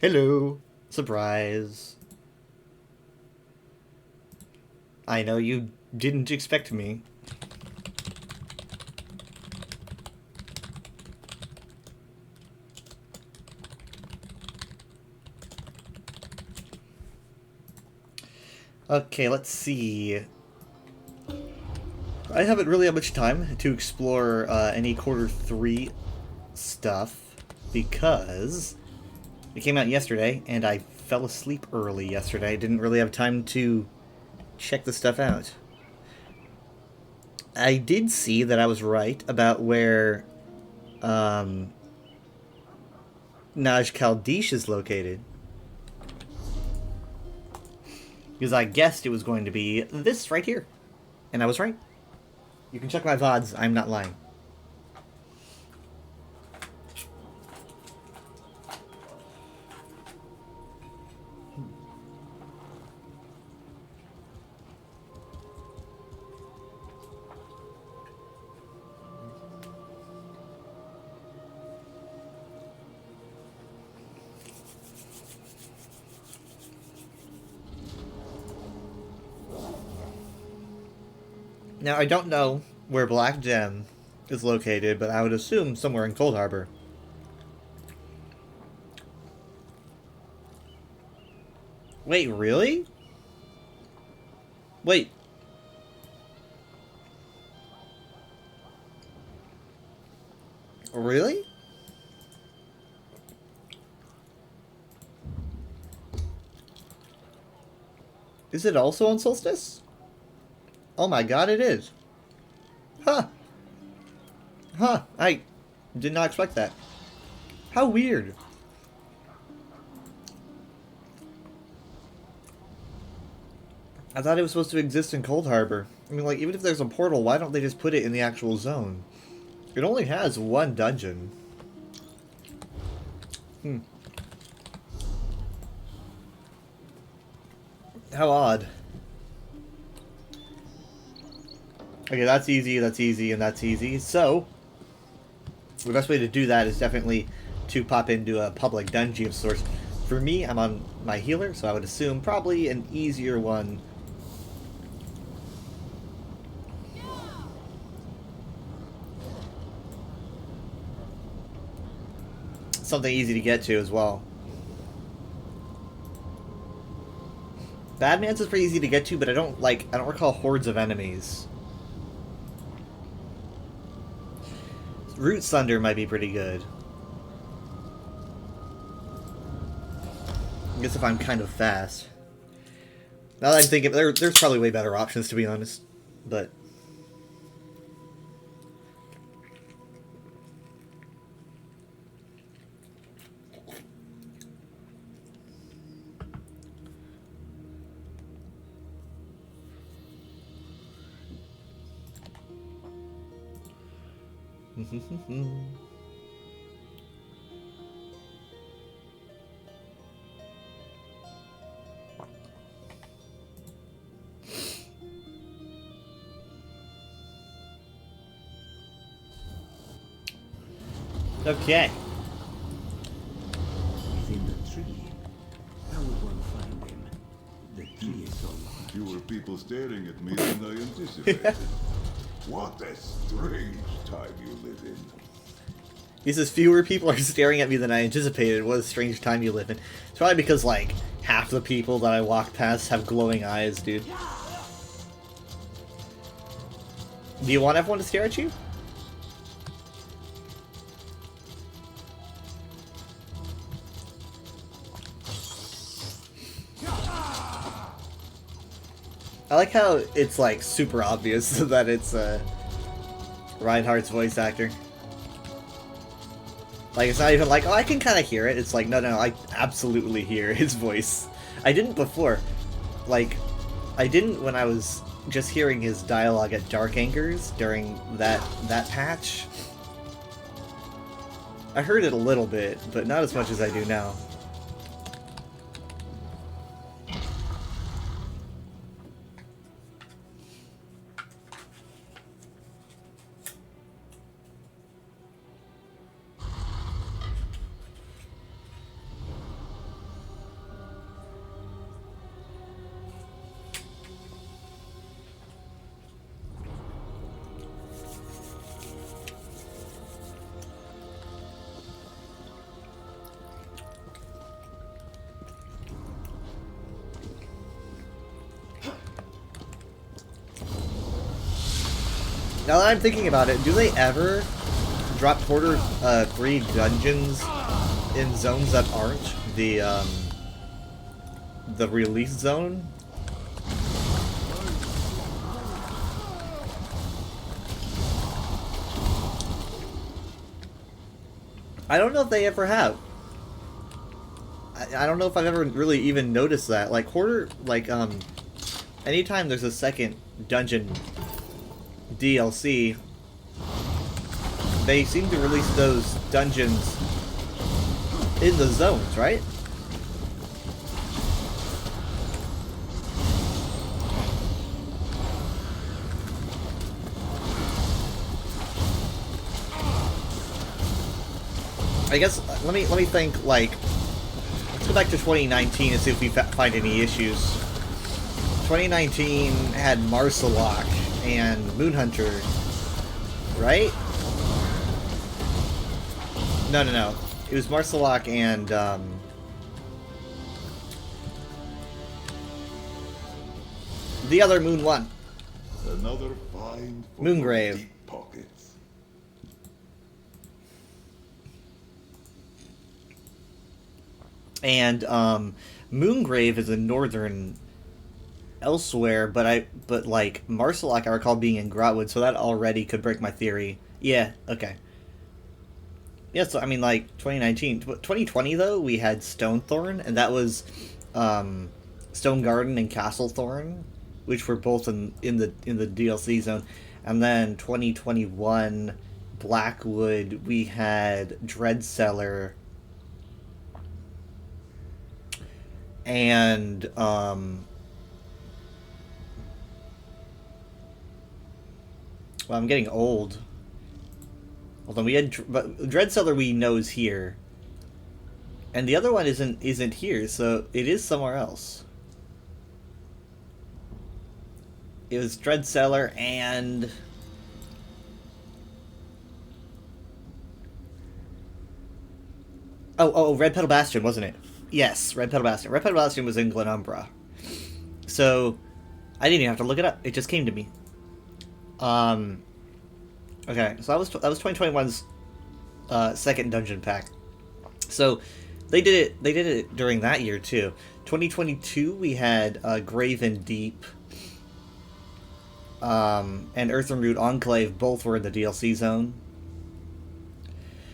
Hello. Surprise. I know you didn't expect me. Okay, let's see. I haven't really had much time to explore any quarter 3 stuff because it came out yesterday and I fell asleep early yesterday. I didn't really have time to check the stuff out. I did see that I was right about where Naj Kaldish is located. Because I guessed it was going to be this right here. And I was right. You can check my VODs, I'm not lying. Now, I don't know where Black Gem is located, but I would assume somewhere in Cold Harbor. Wait, really? Wait. Really? Is it also on Solstice? Oh my god, it is. Huh. Huh. I did not expect that. How weird. I thought it was supposed to exist in Cold Harbor. I mean, like, even if there's a portal, why don't they just put it in the actual zone? It only has one dungeon. How odd. Okay, that's easy, and that's easy. So, the best way to do that is definitely to pop into a public dungeon of sorts. For me, I'm on my healer, so I would assume probably an easier one. Something easy to get to as well. Badman's is pretty easy to get to, but I don't recall hordes of enemies. Root Thunder might be pretty good. I guess if I'm kind of fast. Now that I'm thinking, there's probably way better options, to be honest. But... Okay. Within the tree. How would one find him? The tree is so large. Fewer people staring at me than I anticipated. What a strange time you live in. He says, fewer people are staring at me than I anticipated. What a strange time you live in. It's probably because, like, half the people that I walk past have glowing eyes, dude. Do you want everyone to stare at you? I like how it's, like, super obvious that it's, Reinhardt's voice actor. Like, it's not even like, oh, I can kind of hear it. It's like, no, I absolutely hear his voice. I didn't before. Like, I didn't when I was just hearing his dialogue at Dark Anchors during that patch. I heard it a little bit, but not as much as I do now. Now that I'm thinking about it, do they ever drop Quarter 3 dungeons in zones that aren't the release zone? I don't know if they ever have. I don't know if I've ever really even noticed that. Like, anytime there's a second dungeon DLC, they seem to release those dungeons in the zones, right? I guess let me think. Like, let's go back to 2019 and see if we find any issues. 2019 had Marsalok and Moonhunter, right? No. It was Marsalok and the other Moon one. Another find for Moongrave. deep pockets. And Moongrave is in northern elsewhere, but like Marsalok I recall being in Grotwood, so that already could break my theory. Yeah, okay. Yeah, so I mean, like 2019, 2020 though, we had Stonethorn, and that was Stone Garden and Castlethorn, which were both in the DLC zone. And then 2021 Blackwood, we had Dreadcellar and well, I'm getting old. Hold on, we had Dreadcellar we know is here, and the other one isn't here, so it is somewhere else. It was Dreadcellar and oh, Red Petal Bastion, wasn't it? Yes, Red Petal Bastion. Red Petal Bastion was in Glenumbra, so I didn't even have to look it up. It just came to me. Okay, so that was 2021's second dungeon pack. So they did it during that year too. 2022 we had Graven Deep and Earthenroot Enclave, both were in the DLC zone.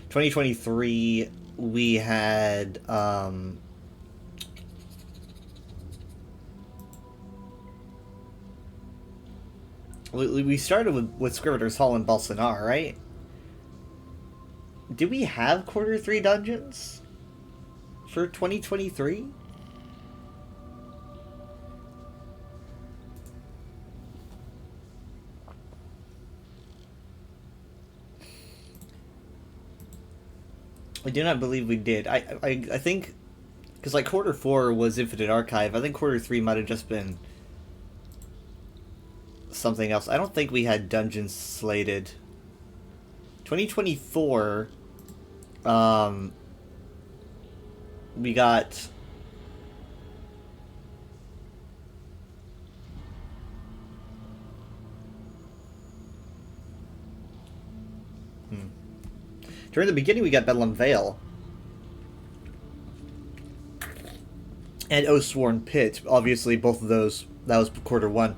2023 we had we started with Scrivener's Hall and Balsanar, right? Did we have Quarter 3 dungeons for 2023? I do not believe we did. I think, because like Quarter 4 was Infinite Archive, I think Quarter 3 might have just been something else. I don't think we had dungeons slated. 2024, we got during the beginning we got Bedlam Vale and Oathsworn Pit. Obviously both of those, that was Quarter 1.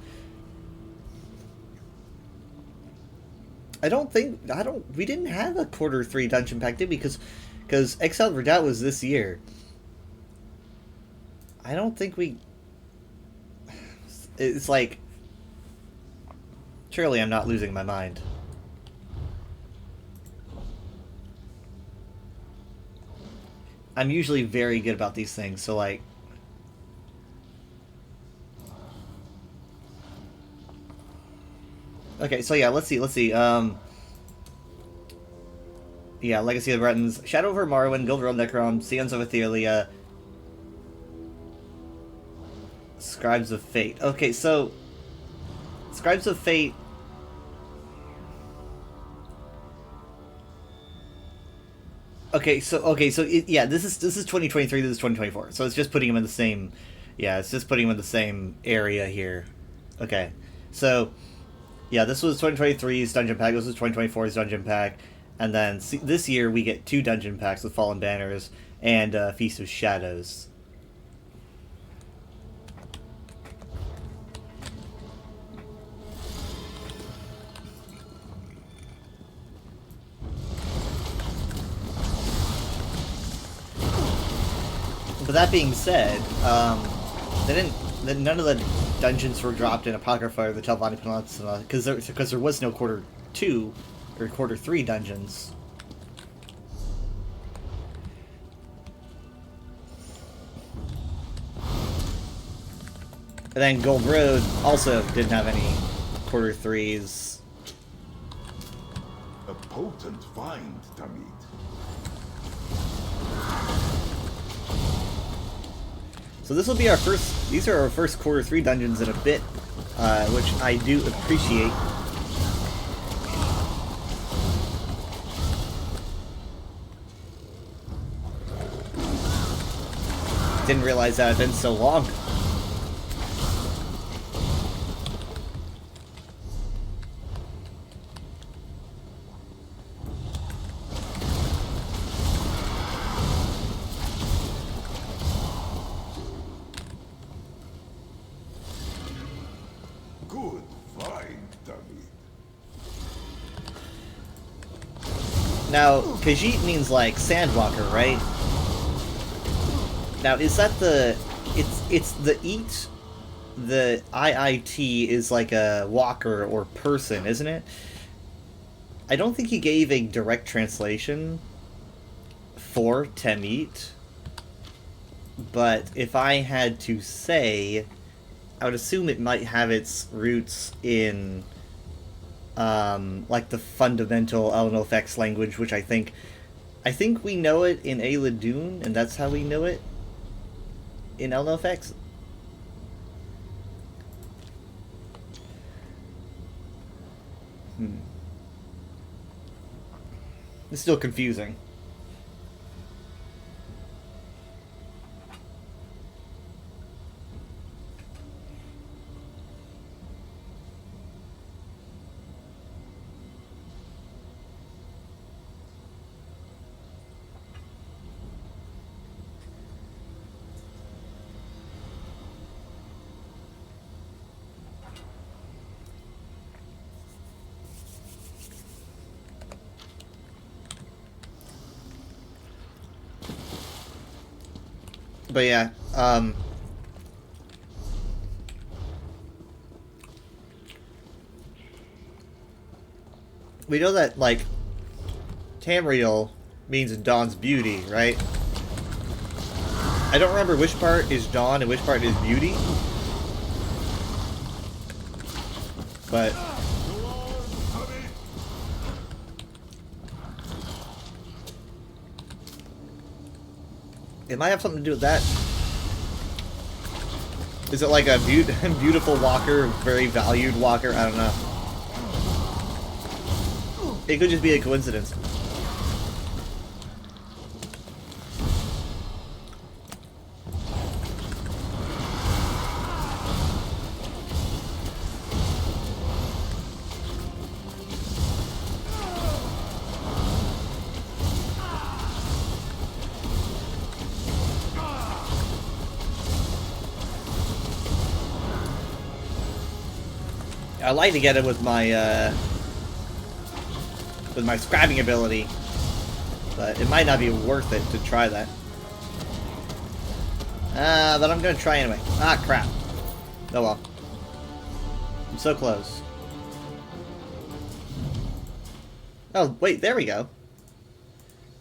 We didn't have a Quarter 3 dungeon pack, did we? Because Exiled Redoubt was this year. I don't think we... It's like... Surely I'm not losing my mind. I'm usually very good about these things, so like... Okay, so yeah, let's see. Yeah, Legacy of the Bretons, Shadow over Morrowind, Guild Realm Necrom, Scions of Ethelia, Scribes of Fate. Okay, so Scribes of Fate. Yeah, this is 2023. This is 2024. So it's just putting them in the same. Yeah, it's just putting them in the same area here. Okay, so. Yeah, this was 2023's dungeon pack. This was 2024's dungeon pack, and then this year we get 2 dungeon packs with Fallen Banners and Feast of Shadows. But that being said, none of the dungeons were dropped in Apocrypha or the Telvanni Peninsula because there was no quarter 2 or quarter 3 dungeons. And then Gold Road also didn't have any quarter 3s. A potent find, Tamid. So this will be our first. These are our first quarter 3 dungeons in a bit, which I do appreciate. Didn't realize that it had been so long. Good find, Tamid. Now, Khajiit means like Sandwalker, right? Now, is that the... It's the Eat... The IIT is like a walker or person, isn't it? I don't think he gave a direct translation for Temit. But if I had to say, I would assume it might have its roots in like the fundamental LNOFX language, which I think we know it in Ayla and that's how we know it in LNOFX. It's still confusing. But yeah, we know that, like, Tamriel means Dawn's beauty, right? I don't remember which part is Dawn and which part is beauty. But... it might have something to do with that. Is it like a beautiful walker, very valued walker? I don't know. It could just be a coincidence. I like to get it with my scribing ability, but it might not be worth it to try that. But I'm gonna try anyway. Ah, crap. Oh well. I'm so close. Oh, wait, there we go.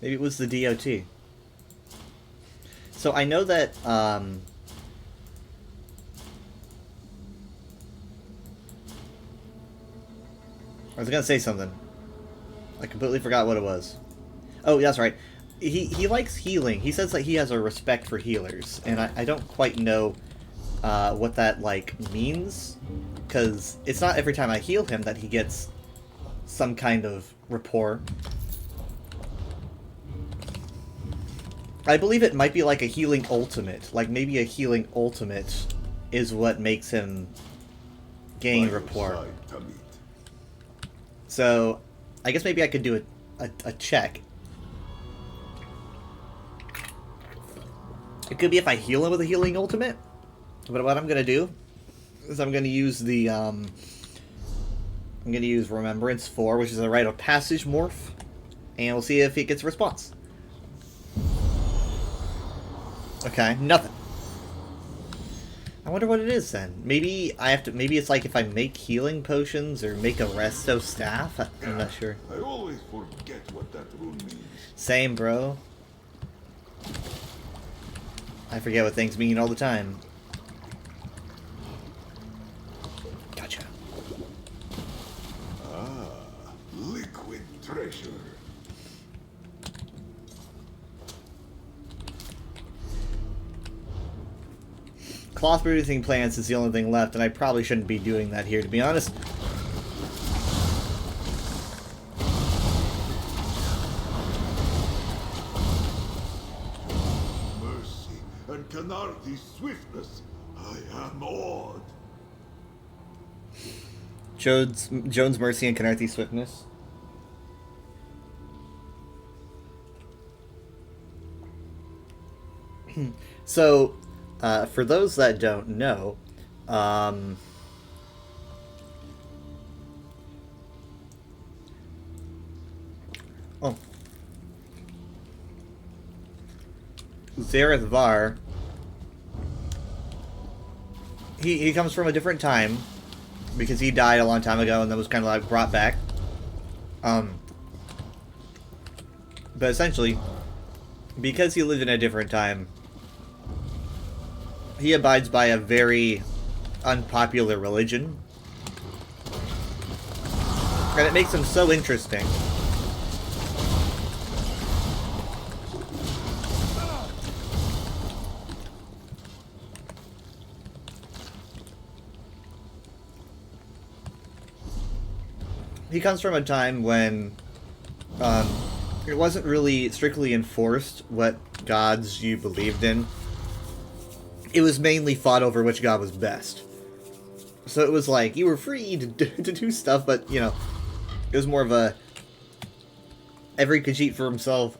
Maybe it was the DOT. So I know that, I was gonna say something. I completely forgot what it was. Oh, that's right. He likes healing. He says that he has a respect for healers, and I don't quite know what that, like, means, because it's not every time I heal him that he gets some kind of rapport. I believe it might be like a healing ultimate. Like, maybe a healing ultimate is what makes him gain rapport. Side, Tamid. So, I guess maybe I could do a check. It could be if I heal him with a healing ultimate. But what I'm gonna do is I'm gonna use the I'm gonna use Remembrance 4, which is a Rite of Passage morph, and we'll see if he gets a response. Okay, nothing. I wonder what it is then. Maybe I have to. Maybe it's like if I make healing potions or make a resto staff. I'm not sure. I always forget what that rune means. Same, bro. I forget what things mean all the time. Gotcha. Ah, liquid treasure. Cloth producing plants is the only thing left, and I probably shouldn't be doing that here, to be honest. Mercy and Canarthi's swiftness. I am awed. Jones Mercy and Canarthi's Swiftness. So, for those that don't know, oh, Zareth Var, he comes from a different time because he died a long time ago and then was kind of like brought back. But essentially, because he lived in a different time, he abides by a very unpopular religion. And it makes him so interesting. He comes from a time when it wasn't really strictly enforced what gods you believed in. It was mainly fought over which god was best. So it was like, you were free to do stuff, but, you know, it was more of a every Khajiit for himself.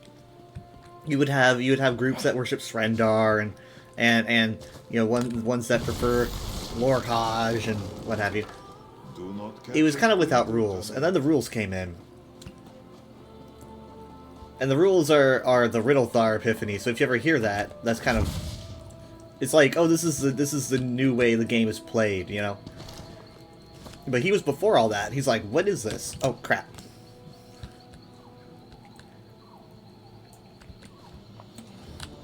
You would have groups that worship Srendar and you know, ones that prefer Lorkhaj and what have you. Do not It was kind of without rules, and then the rules came in. And the rules are the Riddlethar Epiphany, so if you ever hear that, that's kind of... It's like, oh, this is the new way the game is played, you know? But he was before all that. He's like, what is this? Oh, crap.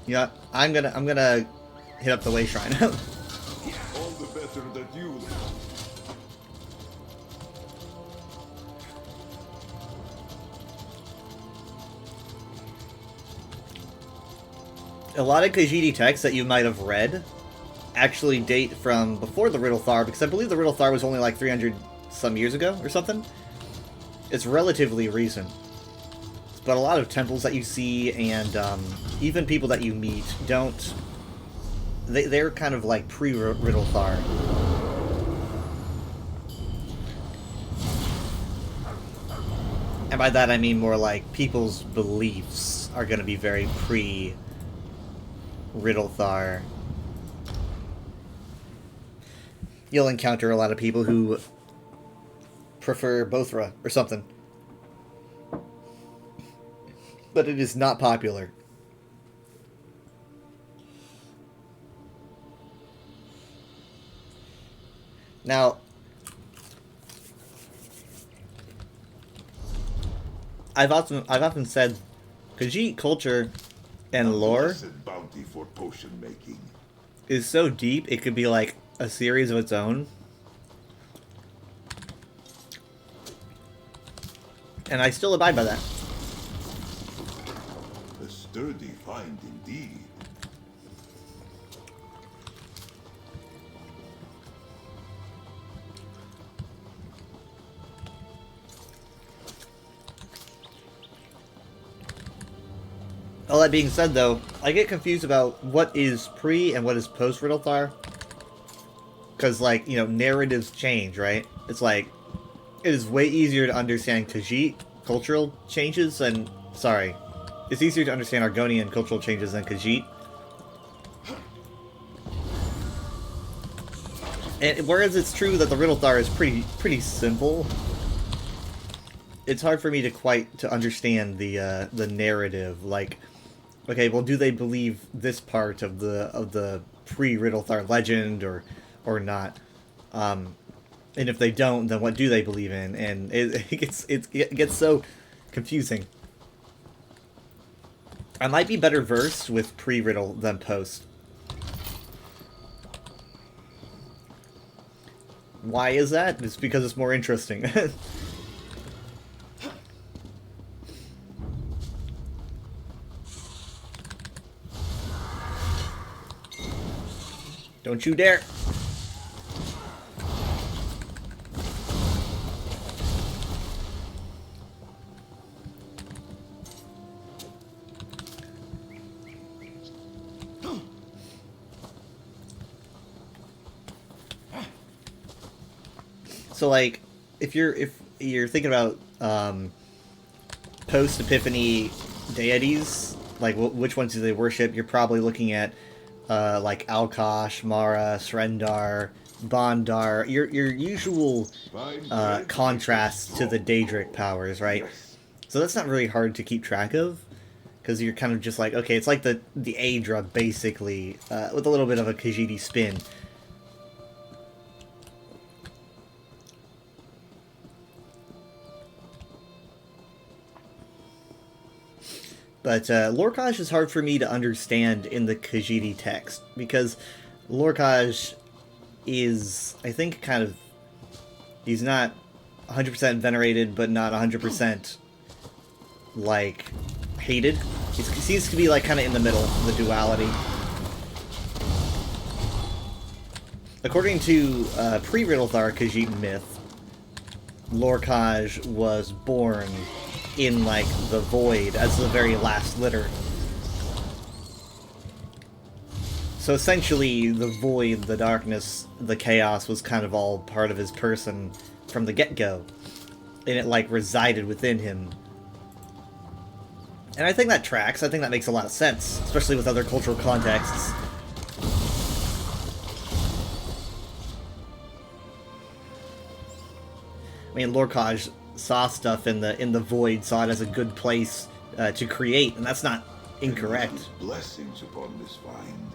Yeah, I'm gonna hit up the Way Shrine. all the better that you live. A lot of Khajiit texts that you might have read actually date from before the Riddlethar, because I believe the Riddlethar was only like 300 some years ago or something. It's relatively recent. But a lot of temples that you see and even people that you meet don't... They're kind of like pre-Riddlethar. And by that I mean more like people's beliefs are going to be very Riddlethar. You'll encounter a lot of people who prefer Bothra or something. But it is not popular. Now, I've often said Khajiit culture and lore Blessed bounty for potion making. is so deep, it could be like a series of its own. And I still abide by that. A sturdy find indeed. All that being said, though, I get confused about what is pre and what is post Riddlethar. Because, like, you know, narratives change, right? It's like, it is way easier to understand Khajiit cultural changes than... Sorry. It's easier to understand Argonian cultural changes than Khajiit. And whereas it's true that the Riddlethar is pretty simple, it's hard for me to understand the narrative. Like, okay, well, do they believe this part of the pre-Riddlethar legend or not? And if they don't, then what do they believe in? And it gets so confusing. I might be better versed with pre-Riddle than post. Why is that? It's because it's more interesting. Don't you dare! So, like, if you're thinking about post-Epiphany deities, like which ones do they worship, you're probably looking at like Alkosh, Mara, Srendar, Bondar, your usual contrasts to the Daedric powers, right? So that's not really hard to keep track of, because you're kind of just like, okay, it's like the Aedra, basically, with a little bit of a Khajiit spin. But Lorkhaj is hard for me to understand in the Khajiit text, because Lorkhaj is, I think, kind of... He's not 100% venerated, but not 100%, like, hated. He seems to be, like, kind of in the middle, the duality. According to pre-Riddlethar Khajiit myth, Lorkhaj was born in, like, the Void as the very last litter. So essentially, the Void, the darkness, the chaos was kind of all part of his person from the get-go. And it, like, resided within him. And I think that tracks. I think that makes a lot of sense, especially with other cultural contexts. I mean, Lorkhaj saw stuff in the Void, saw it as a good place to create, and that's not incorrect. Blessings upon this find.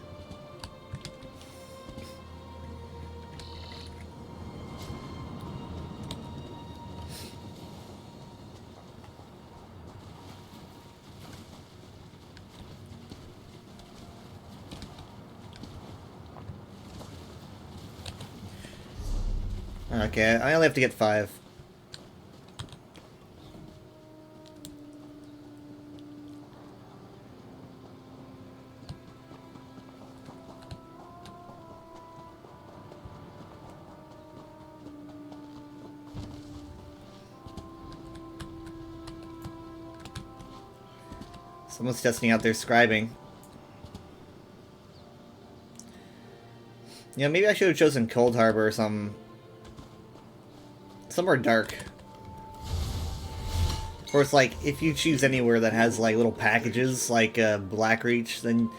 Okay, I only have to get 5. Someone's testing out their scribing. Yeah, maybe I should have chosen Cold Harbor or something. Somewhere dark. Of course, like, if you choose anywhere that has, like, little packages, like Blackreach, then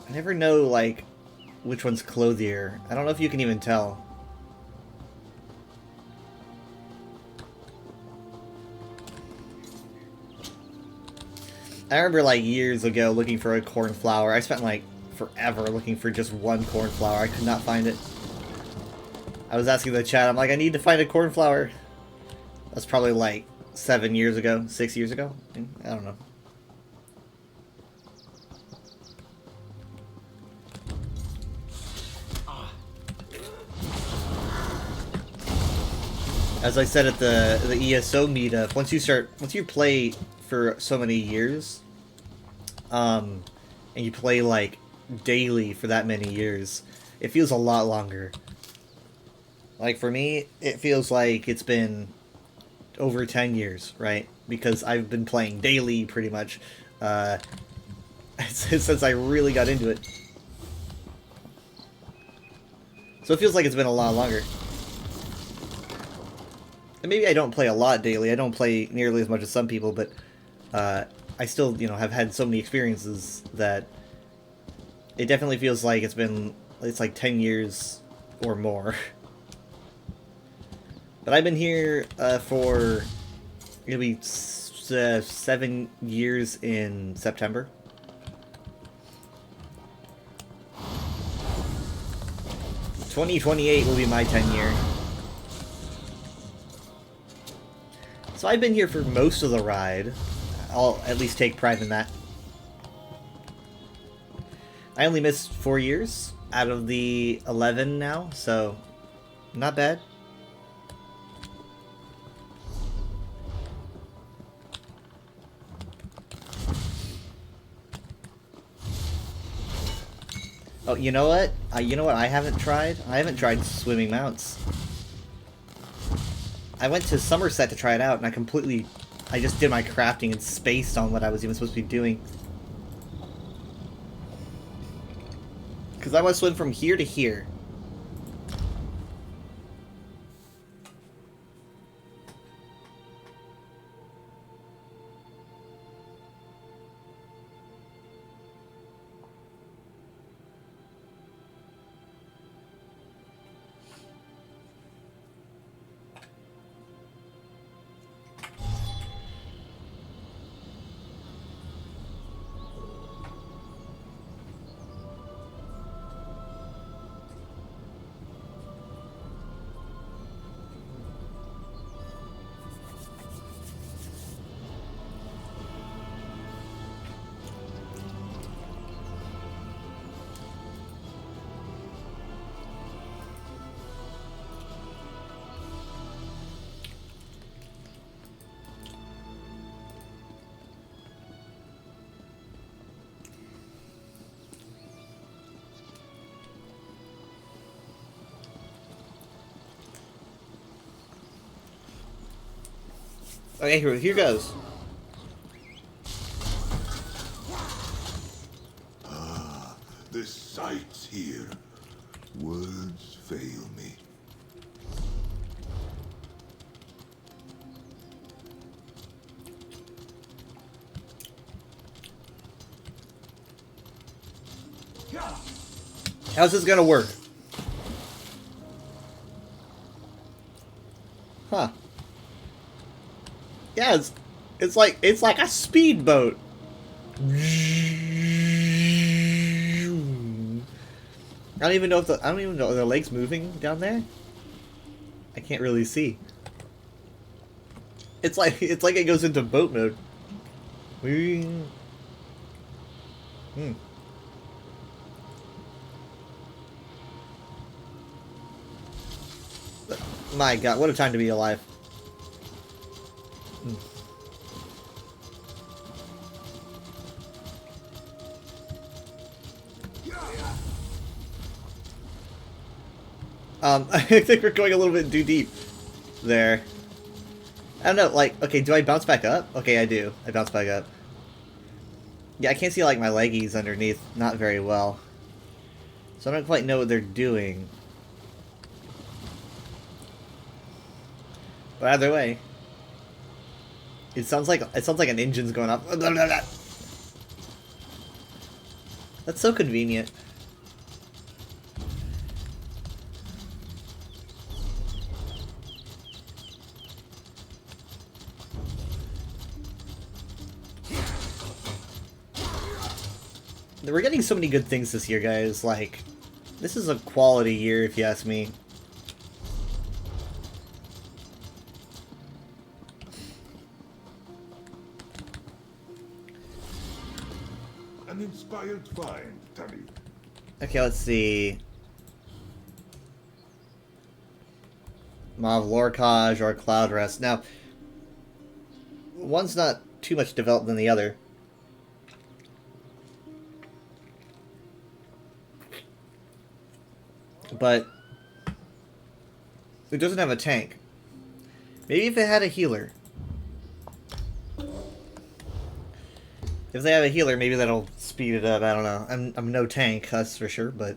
I never know, like, which one's clothier. I don't know if you can even tell. I remember, like, years ago looking for a cornflower. I spent, like, forever looking for just one cornflower. I could not find it. I was asking the chat, I'm like, I need to find a cornflower. That's probably, like, 7 years ago, 6 years ago? I don't know. As I said at the ESO meetup, once you play for so many years, and you play, like, daily for that many years, it feels a lot longer. Like, for me, it feels like it's been over 10 years, right? Because I've been playing daily, pretty much, since I really got into it. So it feels like it's been a lot longer. And maybe I don't play a lot daily. I don't play nearly as much as some people, but I still, you know, have had so many experiences that it definitely feels like it's like 10 years or more. But I've been here for, it'll be 7 years in September. '28 will be my 10-year. So I've been here for most of the ride. I'll at least take pride in that. I only missed 4 years out of the 11 now, so not bad. Oh, you know what? You know what I haven't tried? I haven't tried swimming mounts. I went to Somerset to try it out, and I just did my crafting and spaced on what I was even supposed to be doing. Because I want to swim from here to here. Okay, here goes. The sights here. Words fail me. How's this gonna work? Huh. Yeah, it's like a speedboat. I don't even know if I don't even know, are the legs moving down there? I can't really see. It's like it goes into boat mode. My God, what a time to be alive. I think we're going a little bit too deep there. I don't know, like, okay, do I bounce back up? Okay, I do. I bounce back up. Yeah, I can't see, like, my leggies underneath not very well. So I don't quite know what they're doing. But either way, it sounds like an engine's going off. That's so convenient. We're getting so many good things this year, guys. Like, this is a quality year, if you ask me. An inspired find, Tali. Okay, let's see. Mav Lorcage or Cloud Rest. Now, one's not too much developed than the other. But it doesn't have a tank. Maybe if it had a healer. If they have a healer, maybe that'll speed it up. I don't know. I'm no tank, that's for sure, but...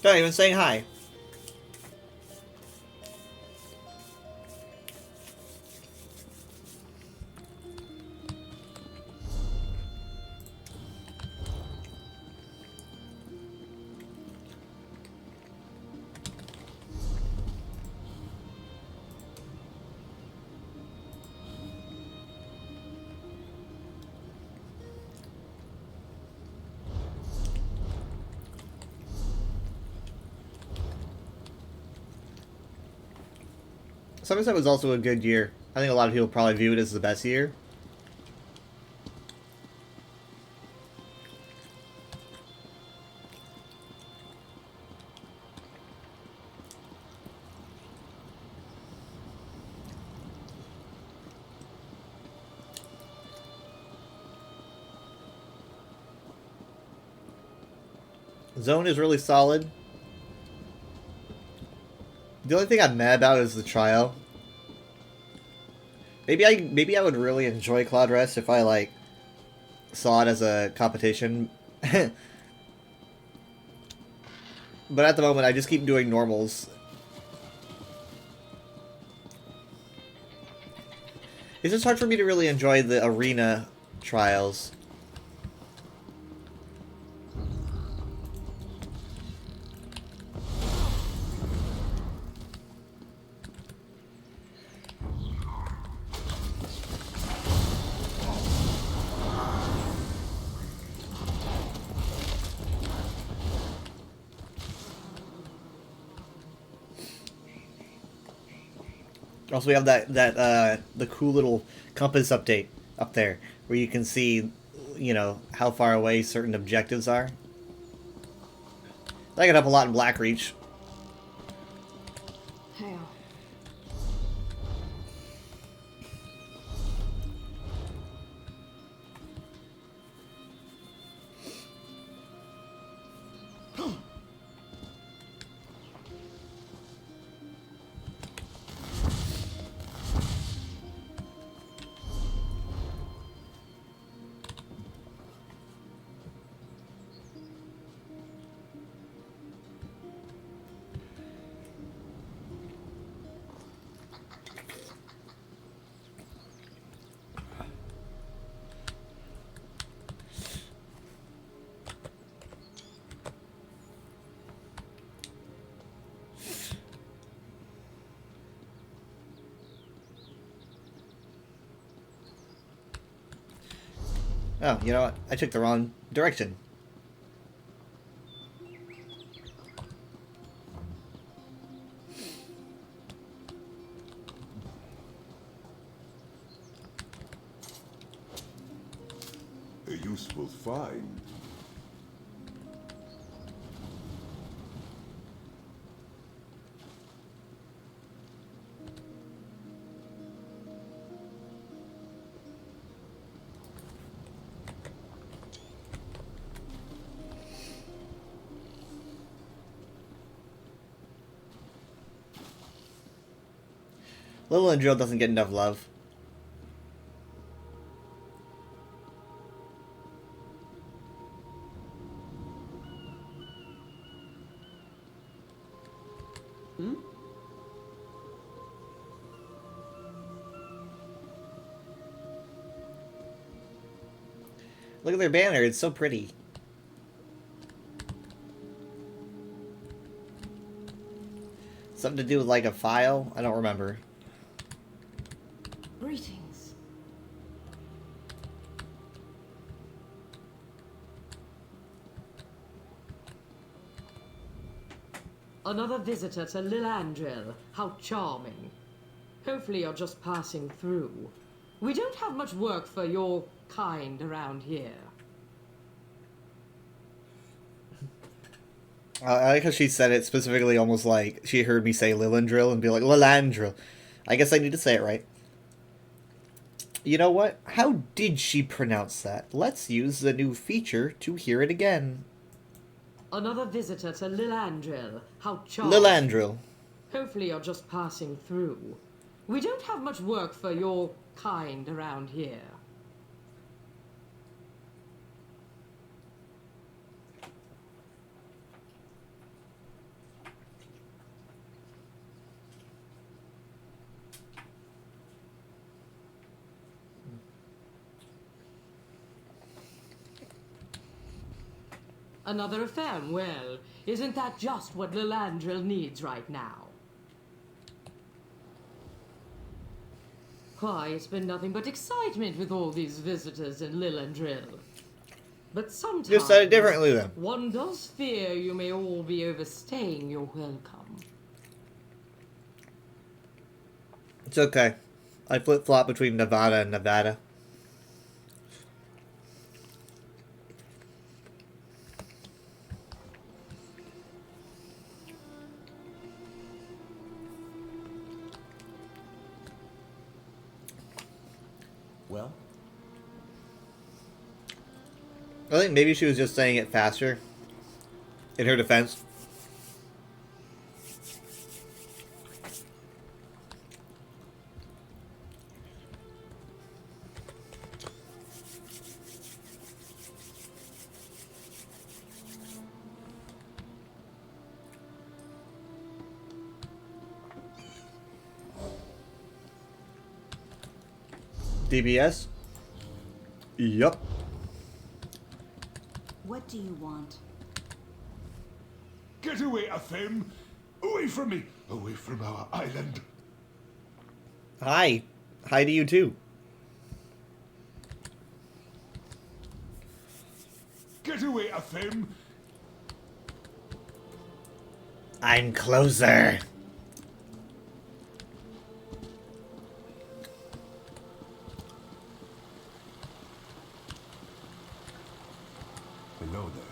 Not even saying hi. Somerset was also a good year. I think a lot of people probably view it as the best year. Zone is really solid. The only thing I'm mad about is the trial. Maybe I would really enjoy Cloud Rest if I like saw it as a competition. But at the moment I just keep doing normals. It's just hard for me to really enjoy the arena trials. Also, we have the cool little compass update up there, where you can see, you know, how far away certain objectives are. That got up a lot in Blackreach. Hell. Oh, you know what? I took the wrong direction. A useful find. Lillandril doesn't get enough love. Look at their banner, it's so pretty. Something to do with like a file? I don't remember. Greetings. Another visitor to Lilandril. How charming. Hopefully you're just passing through. We don't have much work for your kind around here. I like how she said it specifically almost like she heard me say Lilandril and be like, Lilandril. I guess I need to say it right. You know what? How did she pronounce that? Let's use the new feature to hear it again. Another visitor to Lilandril. How charming. Lilandril. Hopefully you're just passing through. We don't have much work for your kind around here. Another affair? Well, isn't that just what Lilandril needs right now? Why, it's been nothing but excitement with all these visitors in Lilandril. But sometimes... Just said it differently then. One does fear you may all be overstaying your welcome. It's okay. I flip-flop between Nevada and Nevada. Well, I think maybe she was just saying it faster. In her defense. DBS? Yup. What do you want? Get away, Atham! Away from me! Away from our island! Hi. Hi to you too. Get away, Atham! I'm closer. Hello there.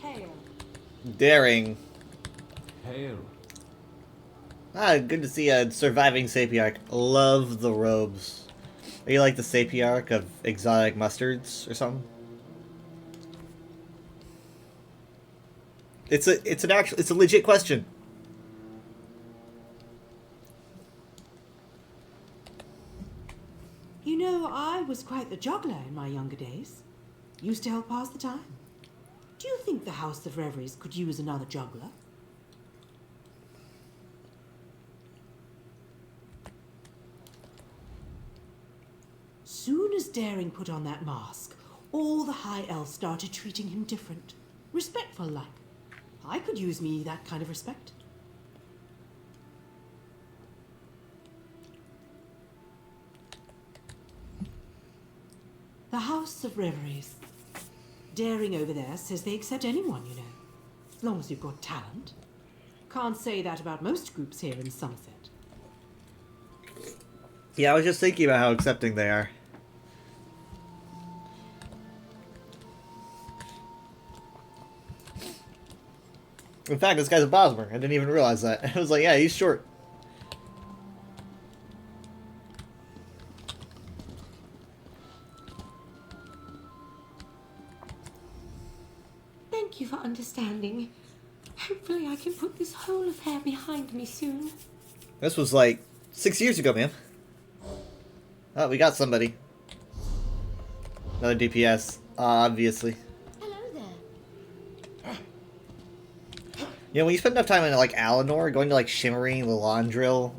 Hail. Daring. hail. Ah, good to see a surviving Sapiarch. Love the robes. Are you like the Sapiarch of exotic mustards or something? It's a legit question. You know, I was quite the juggler in my younger days. Used to help pass the time. Do you think the House of Reveries could use another juggler? Soon as Daring put on that mask, all the High Elves started treating him different. Respectful like. I could use me that kind of respect. The House of Reveries. Daring over there says they accept anyone, you know. As long as you've got talent. Can't say that about most groups here in Somerset. Yeah, I was just thinking about how accepting they are. In fact, this guy's a Bosmer. I didn't even realize that. I was like, yeah, he's short. Thank you for understanding. Hopefully I can put this whole affair behind me soon. This was like 6 years ago, man. Oh, we got somebody. Another DPS, obviously. Hello there. You know, when you spend enough time in like Alinor, going to like Shimmering, Lilandril,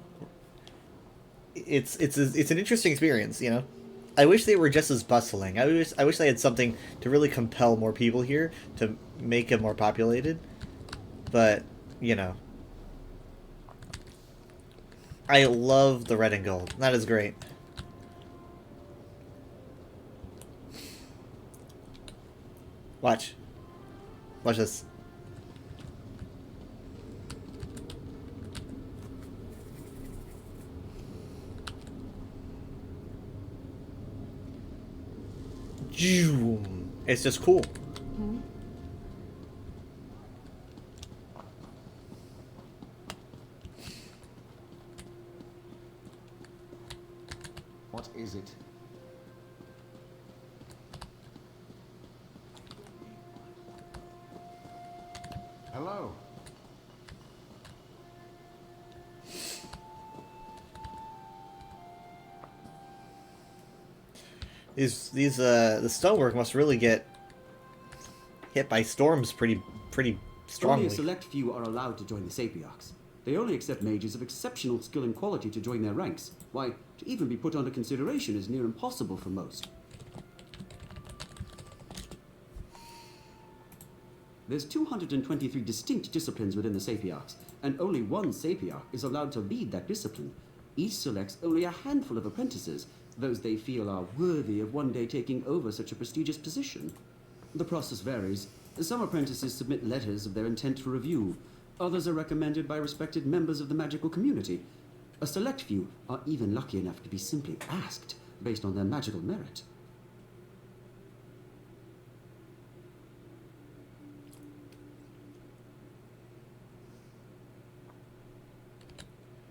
it's an interesting experience. You know, I wish they were just as bustling. I wish they had something to really compel more people here to make it more populated. But you know, I love the red and gold. That is great. Watch. Watch this. It's just cool. What is it? Hello. The stonework must really get hit by storms pretty Only strongly. a select few are allowed to join the Sapiarchs. They only accept mages of exceptional skill and quality to join their ranks. Why, To even be put under consideration is near impossible for most. There's 223 distinct disciplines within the Sapiarchs, and only one Sapiarch is allowed to lead that discipline. Each selects only a handful of apprentices, those they feel are worthy of one day taking over such a prestigious position. The process varies. Some apprentices submit letters of their intent for review. Others are recommended by respected members of the magical community. A select few are even lucky enough to be simply asked based on their magical merit.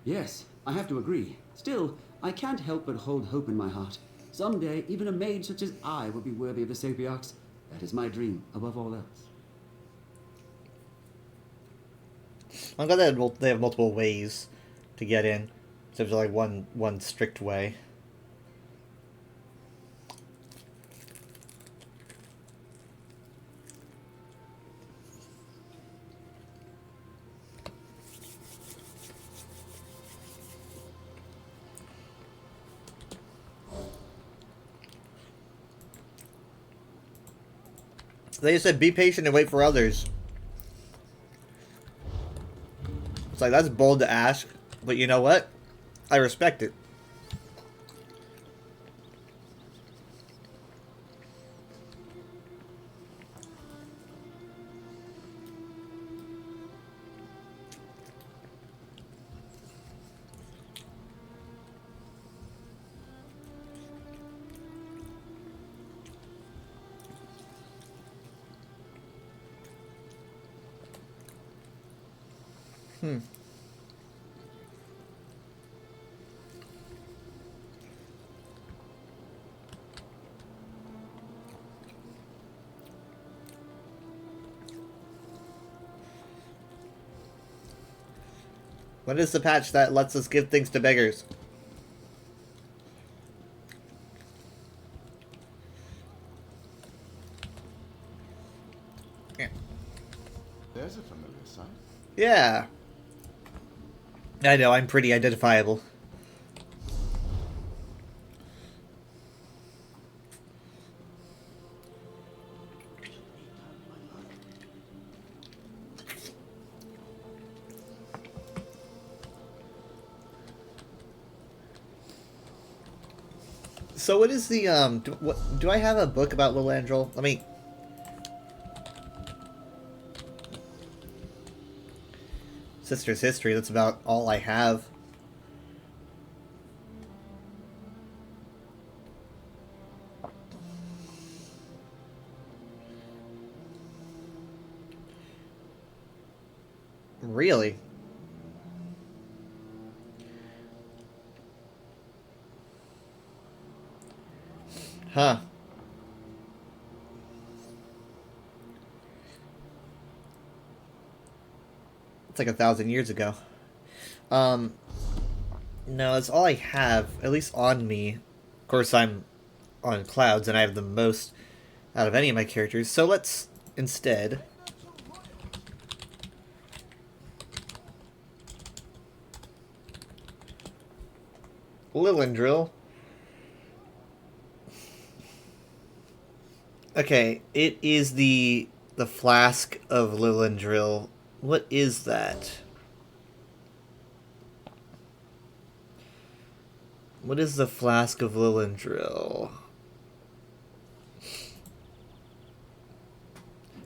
Yes, I have to agree. Still, I can't help but hold hope in my heart. Someday, even a mage such as I will be worthy of the Sapiarchs. That is my dream, above all else. I'm glad they have multiple ways to get in, instead of like one strict way. They just said be patient and wait for others. It's like, that's bold to ask, but you know what? I respect it. What is the patch that lets us give things to beggars? Yeah. There's a familiar sight. Yeah. I know, I'm pretty identifiable. So what is the, do I have a book about Lilandril? Let me... Sister's History, that's about all I have. Really? Huh. It's like 1,000 years ago. No, that's all I have, at least on me. Of course, I'm on clouds, and I have the most out of any of my characters. So let's instead... Lilandril. Okay, it is the Flask of Lilandril. What is that? What is the Flask of Lilandril?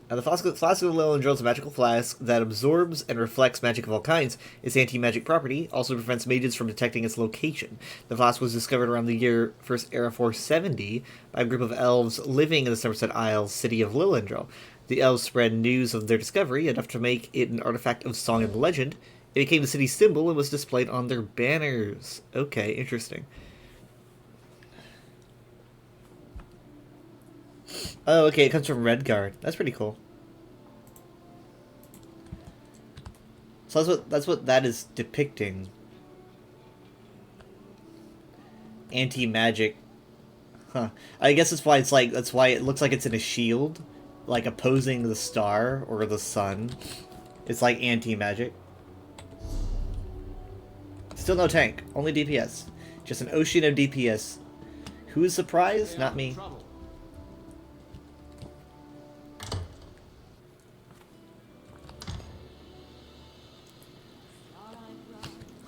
Now, the Flask of Lilandril is a magical flask that absorbs and reflects magic of all kinds. Its anti-magic property also prevents mages from detecting its location. The flask was discovered around the year First Era 470 by a group of elves living in the Somerset Isles city of Lilandril. The elves spread news of their discovery, enough to make it an artifact of song and legend. It became the city's symbol and was displayed on their banners. Okay, interesting. Oh, okay, it comes from Redguard. That's pretty cool. So that's what that is depicting. Anti-magic. Huh. I guess that's why that's why it looks like it's in a shield, like opposing the star or the sun. It's like anti-magic. Still no tank, only DPS. Just an ocean of DPS. Who is surprised? Not me.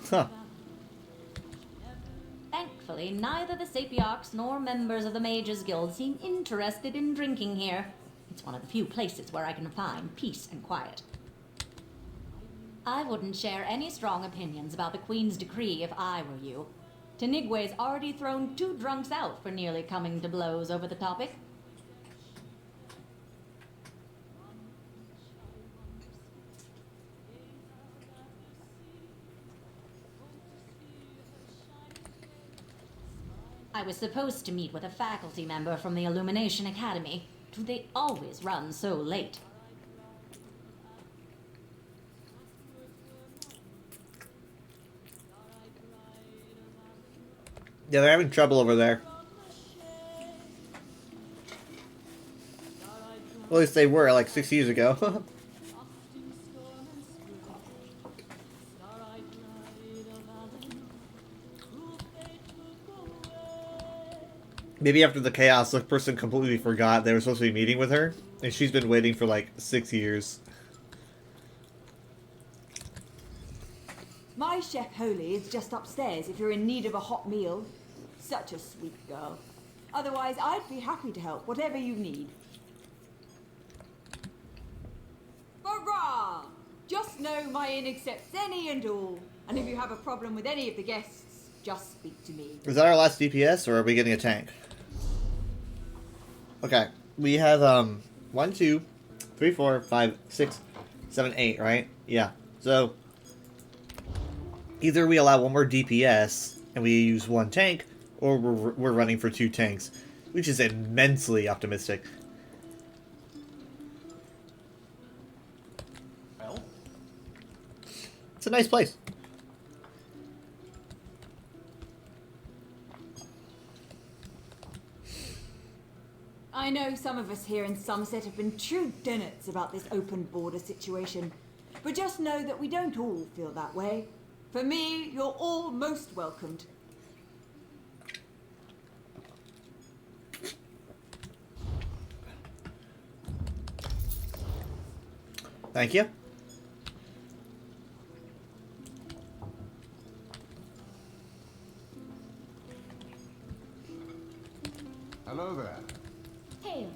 Huh. Thankfully, neither the Sapiarchs nor members of the Mages Guild seem interested in drinking here. It's one of the few places where I can find peace and quiet. I wouldn't share any strong opinions about the Queen's decree if I were you. Tanigwe's already thrown 2 drunks out for nearly coming to blows over the topic. I was supposed to meet with a faculty member from the Illumination Academy. Do they always run so late? Yeah, they're having trouble over there. Well, at least they were like 6 years ago. Maybe after the chaos, the person completely forgot they were supposed to be meeting with her, and she's been waiting for like 6 years. My Chef Holy is just upstairs if you're in need of a hot meal. Such a sweet girl. Otherwise, I'd be happy to help, whatever you need. Hurrah! Just know my inn accepts any and all. And if you have a problem with any of the guests, just speak to me. Is that our last DPS, or are we getting a tank? Okay, we have 1, 2, 3, 4, 5, 6, 7, 8, right? Yeah. So either we allow 1 more DPS and we use 1 tank, or we're running for 2 tanks, which is immensely optimistic. Well, It's a nice place. I know some of us here in Somerset have been true don'ts about this open border situation. But just know that we don't all feel that way. For me, you're all most welcomed. Thank you. Hello there. Hail.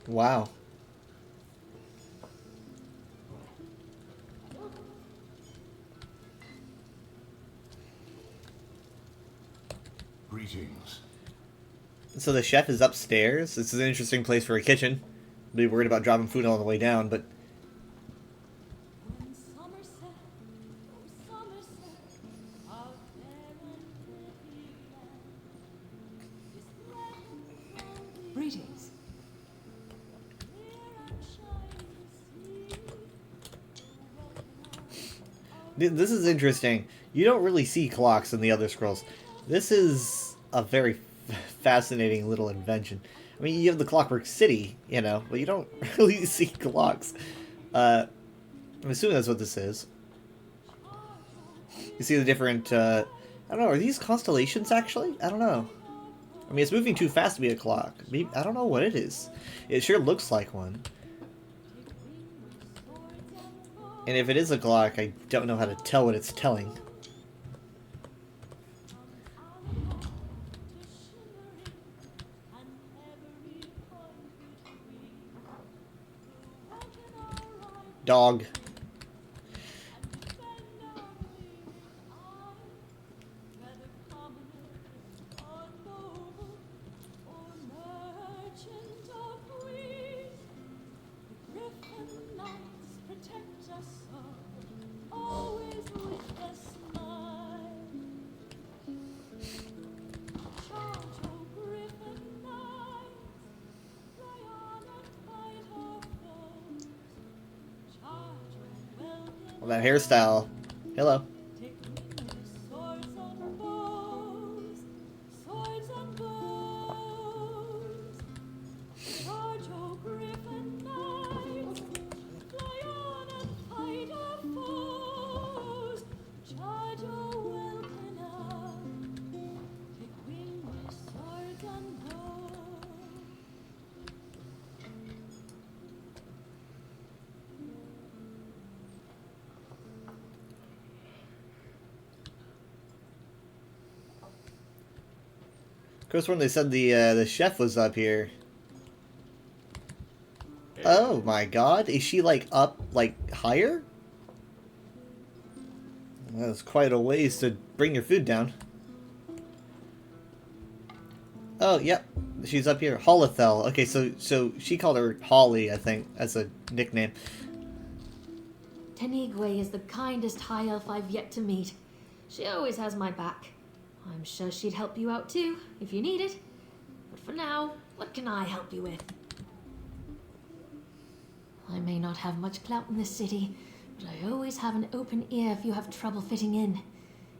Wow. Greetings. So the chef is upstairs. This is an interesting place for a kitchen. Be worried about dropping food on the way down, but Greetings. this is interesting. You don't really see clocks in the other scrolls. This is a very fascinating little invention. I mean, you have the Clockwork City, you know, but you don't really see clocks. I'm assuming that's what this is. You see the different, I don't know, are these constellations actually? I don't know. I mean, it's moving too fast to be a clock. Maybe, I don't know what it is. It sure looks like one. And if it is a clock, I don't know how to tell what it's telling. Dog. Well, that hairstyle. Hello. Of course, when they said the chef was up here. Oh my god, is she like up, like higher? That's quite a ways to bring your food down. Oh, yep. She's up here. Holothel. Okay, so she called her Holly, I think, as a nickname. Tenigwe is the kindest high elf I've yet to meet. She always has my back. I'm sure she'd help you out too, if you need it. But for now, what can I help you with? I may not have much clout in this city, but I always have an open ear if you have trouble fitting in.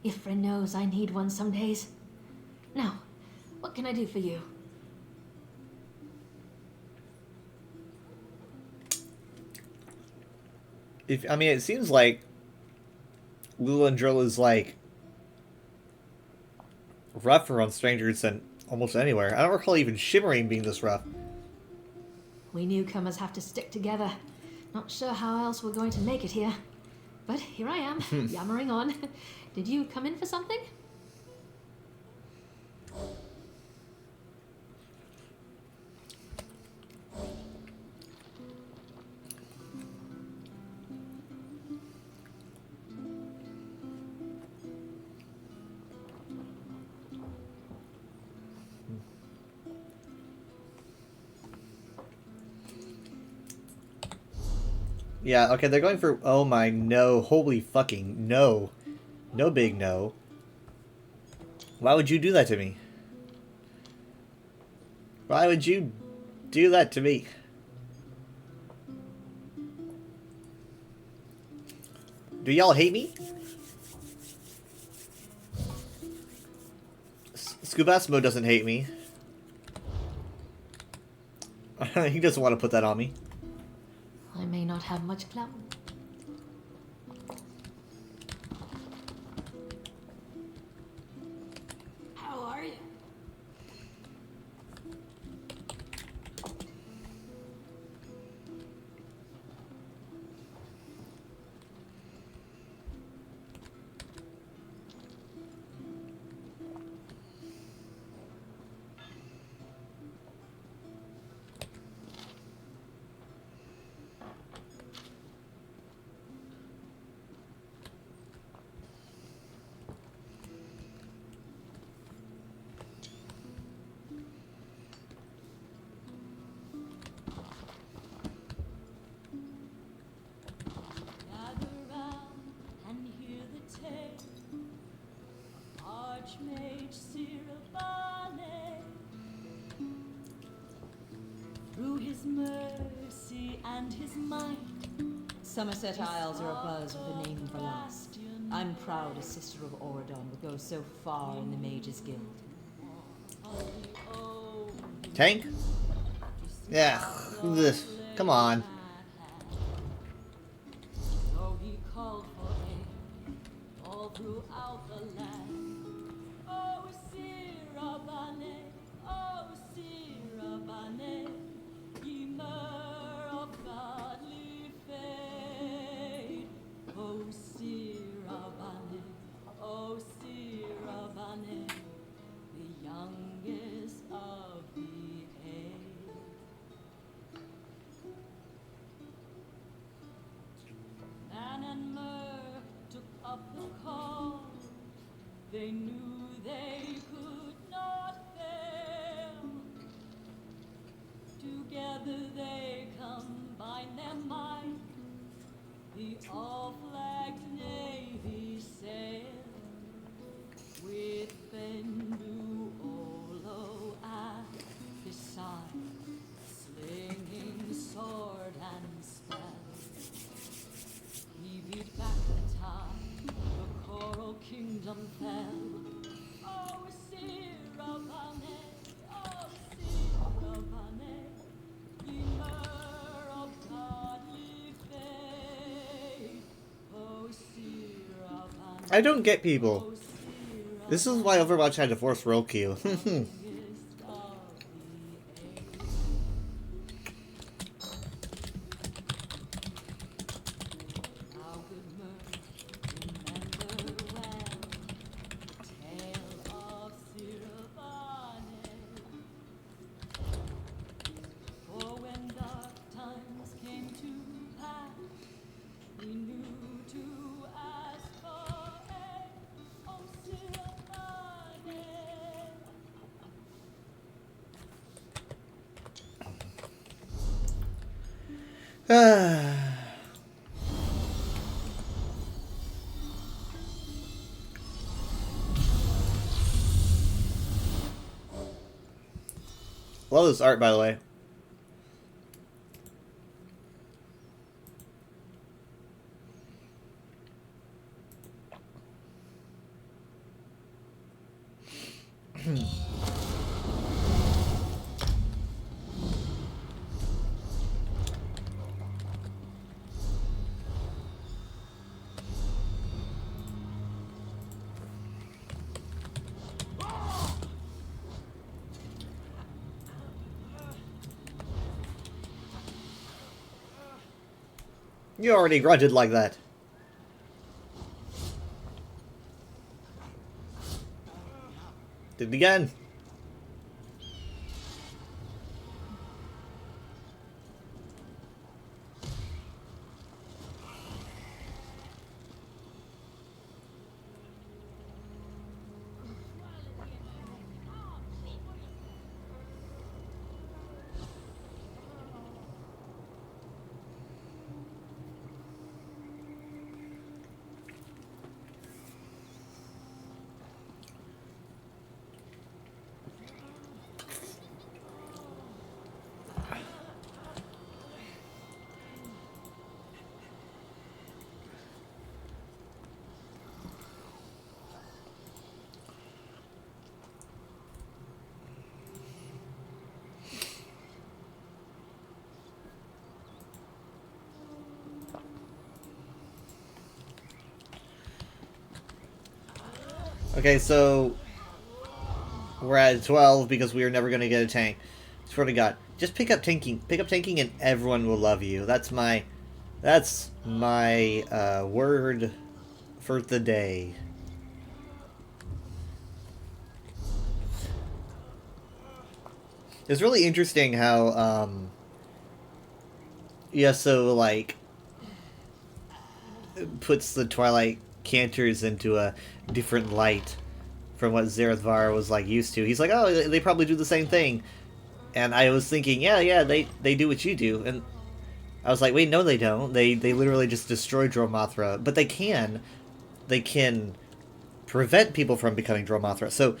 Ifra knows I need one some days. Now, what can I do for you? I mean, it seems like Lilandrill is like rougher on strangers than almost anywhere. I don't recall even Shimmering being this rough. We newcomers have to stick together. Not sure how else we're going to make it here. But here I am, yammering on. Did you come in for something? Yeah, okay, they're going for... Oh my, no. Holy fucking no. No big no. Why would you do that to me? Why would you do that to me? Do y'all hate me? Scubasmo doesn't hate me. He doesn't want to put that on me. I may not have much clout. How are you? Gather round and hear the tale of Archmage Sirabane. Through his mercy and his might, Somerset Isles are abuzz with the name of Verlast. I'm proud a sister of Auradon would go so far in the Mages Guild. Tank? Yeah. This. Come on. so he called for aid all throughout the land. Oh, Sirabane, oh, Sirabane, ye myrrh of godly fate. Oh, Sirabane, oh, Sirabane, the youngest of the eight. Man and Myrrh took up the call. They knew they could not fail. Together they combined their might. The all-flagged navy sailed with Bendu Olo at his side, slinging sword and spell. He beat back the tide, the coral kingdom fell. Oh, Sirabane, oh, Sirabane, ye myrrh of godly faith. Oh, Sirabane, I don't get people. This is why Overwatch had to force roll queue. youngest of the eight. How good Myrrh remember well the tale of Sirabane. Love this art, by the way. You already grunted like that. Did it again. Okay, so we're at 12 because we are never going to get a tank. Swear to God, just pick up tanking. Pick up tanking, and everyone will love you. That's my word for the day. It's really interesting how Yasuo like puts the Twilight Cantors into a different light from what Xerath Var was like used to. He's like, oh, they probably do the same thing, and I was thinking, yeah, they do what you do, and I was like, wait, no, they don't. They literally just destroy Dromothra, but they can prevent people from becoming Dromothra. So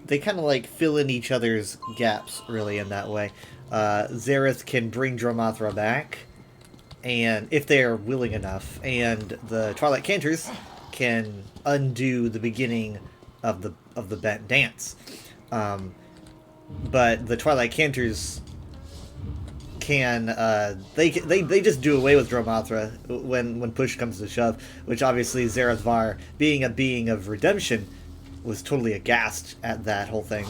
they kind of like fill in each other's gaps, really, in that way. Xerath can bring Dromothra back, and if they're willing enough, and the Twilight Cantors can undo the beginning of the Bent Dance. But the Twilight Cantors can they just do away with Dromothra when push comes to shove, which obviously Xerath Var, being a being of redemption, was totally aghast at that whole thing.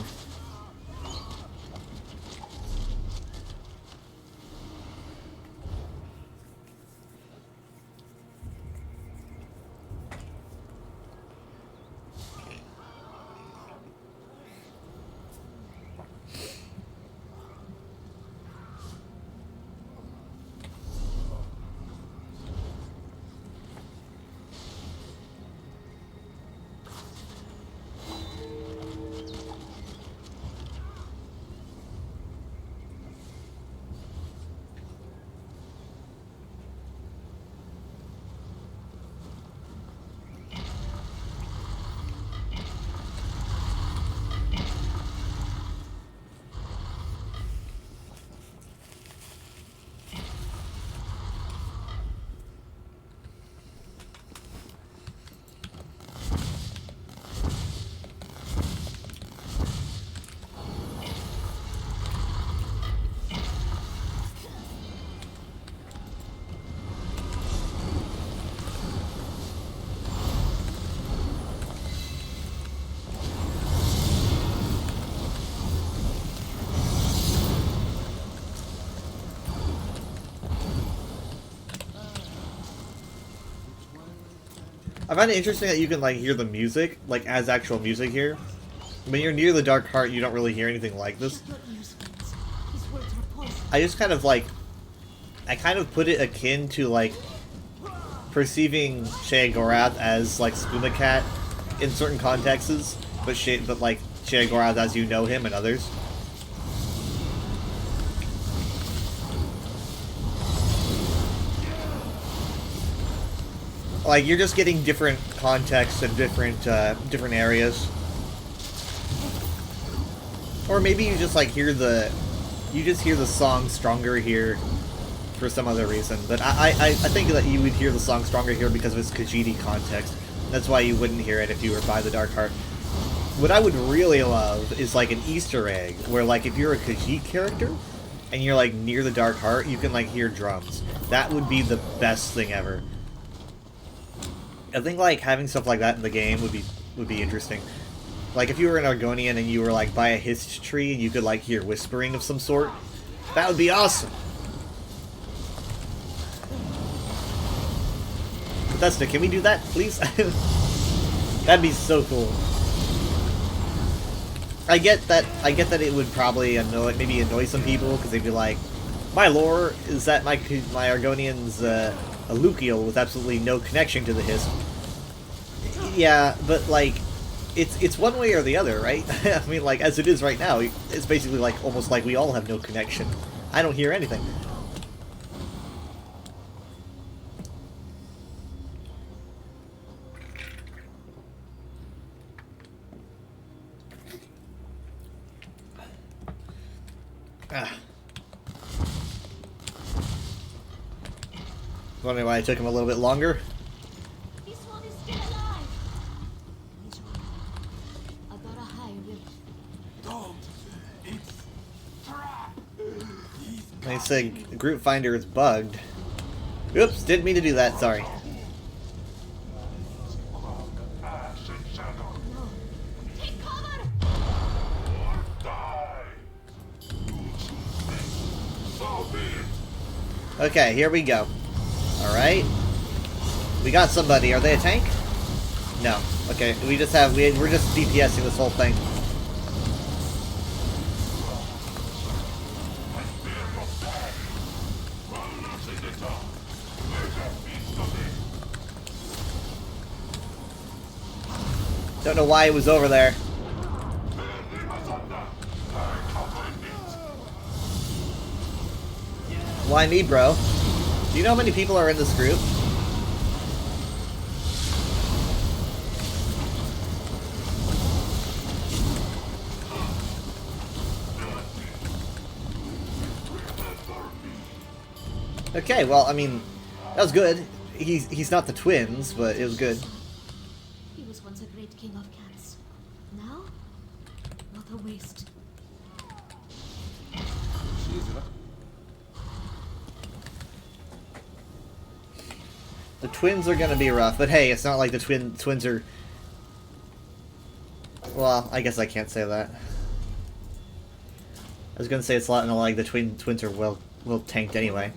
I find it interesting that you can like hear the music, like as actual music here. When you're near the Dark Heart, you don't really hear anything like this. I just kind of like, I kind of put it akin to like perceiving Sheogorath as like Spumacat in certain contexts, but like Sheogorath as you know him and others. Like, you're just getting different contexts and different areas. Or maybe you just, like, hear the song stronger here for some other reason. But I think that you would hear the song stronger here because of its Khajiit context. That's why you wouldn't hear it if you were by the Dark Heart. What I would really love is, like, an Easter egg where, like, if you're a Khajiit character and you're, like, near the Dark Heart, you can, like, hear drums. That would be the best thing ever. I think, like, having stuff like that in the game would be interesting. Like, if you were an Argonian and you were, like, by a hist tree and you could, like, hear whispering of some sort, that would be awesome! Bethesda, can we do that, please? That'd be so cool. I get that it would probably maybe annoy some people, because they'd be like, my lore is that my Argonian's a Lukiel with absolutely no connection to the Hist. Yeah, but, like, it's one way or the other, right? I mean, like, as it is right now, it's basically, like, almost like we all have no connection. I don't hear anything. Wondering why it took him a little bit longer. This one is still alive. I gotta hide him. Don't. It's trap. They say group finder is bugged. Oops, didn't mean to do that, sorry. Take cover! Okay, here we go. Alright. We got somebody. Are they a tank? No. Okay, we're just DPSing this whole thing. Don't know why it was over there. Why me, bro? Do you know how many people are in this group? Okay, well, I mean, that was good. He's not the twins, but it was good. He was once a great king of cats. Now, what a waste. The twins are gonna be rough, but hey, it's not like the twins are... Well, I guess I can't say that. I was gonna say it's not like the twins are well tanked anyway.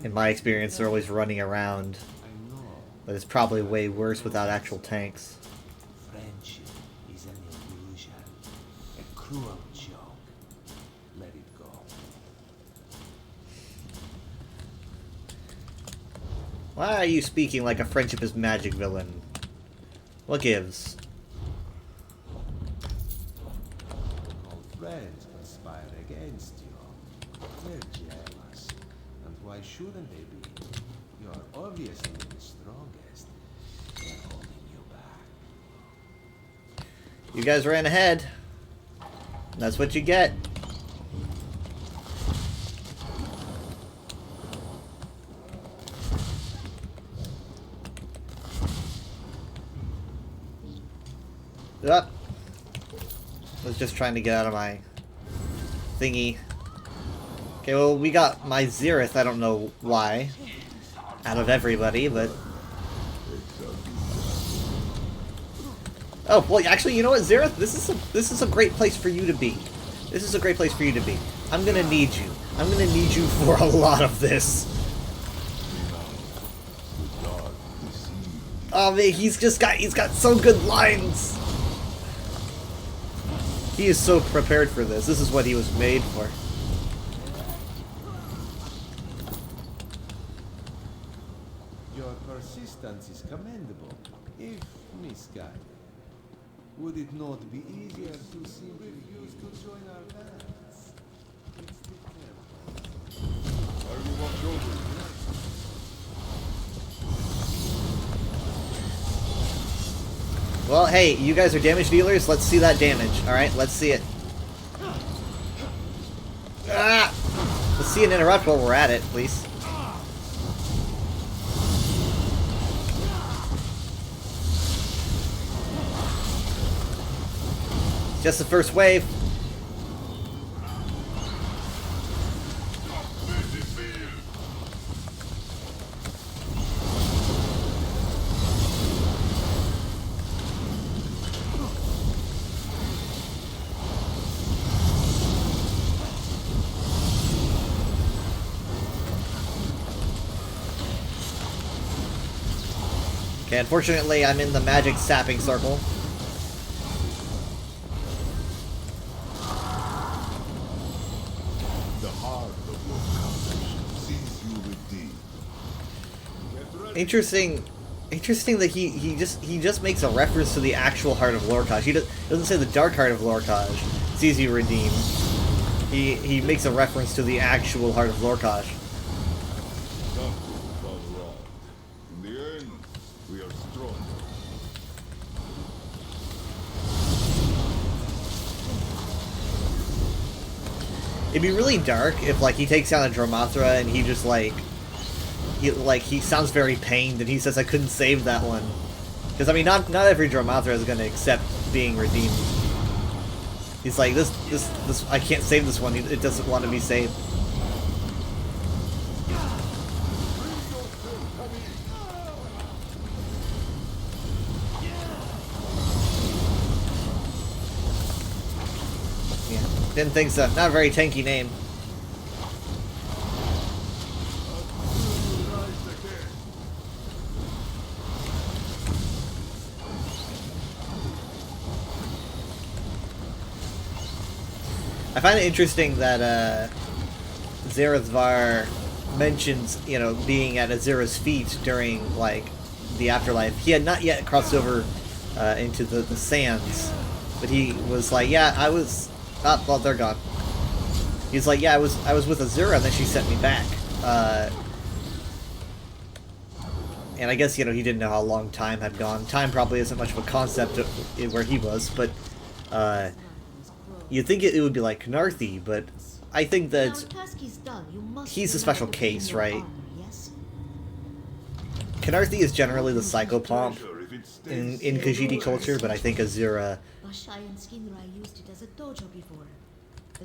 In my experience, they're always running around. But it's probably way worse without actual tanks. Friendship is an illusion, a cruel joke. Let it go. Why are you speaking like a friendship is magic villain? What gives? Old friends conspire against you. They're jealous. And why shouldn't they be? You're obviously the strongest. They're holding you back. You guys ran ahead. That's what you get. Up. I was just trying to get out of my thingy. Okay, well, we got my Xerath. I don't know why. Out of everybody, but... Oh, well, actually, you know what, Xerath? This is a great place for you to be. This is a great place for you to be. I'm gonna need you. I'm gonna need you for a lot of this. Oh man, he's got so good lines. He is so prepared for this. This is what he was made for. Your persistence is commendable, if misguided. Would it not be easier to simply refuse to join our bands? It's the careful. Are you watch over? Well, hey, you guys are damage dealers. Let's see that damage. Alright, let's see it. Ah! Let's see an interrupt while we're at it, please. Just the first wave. Okay, unfortunately, I'm in the magic sapping circle. The heart of your covenant sees you redeemed. Interesting that he just makes a reference to the actual heart of Lorkhaj. He doesn't say the dark heart of Lorkhaj sees you redeemed. He makes a reference to the actual heart of Lorkhaj. Something's gone wrong. In the end, we are stronger. It'd be really dark if like he takes down a Dromothra and he just he sounds very pained and he says I couldn't save that one. Because I mean not every Dromothra is gonna accept being redeemed. He's like this I can't save this one, it doesn't want to be saved. Yeah, didn't think so. Not a very tanky name. I find it interesting that Zarethvar mentions, you know, being at Azura's feet during like the afterlife. He had not yet crossed over into the sands, but he was like, yeah, I was. Oh, well, they're gone. He's like, yeah, I was with Azura, and then she sent me back. And I guess, you know, he didn't know how long time had gone. Time probably isn't much of a concept where he was, but you'd think it would be like Knarthi, but I think that he's a special case, right? Knarthi is generally the psychopomp in Khajiit culture, but I think Azura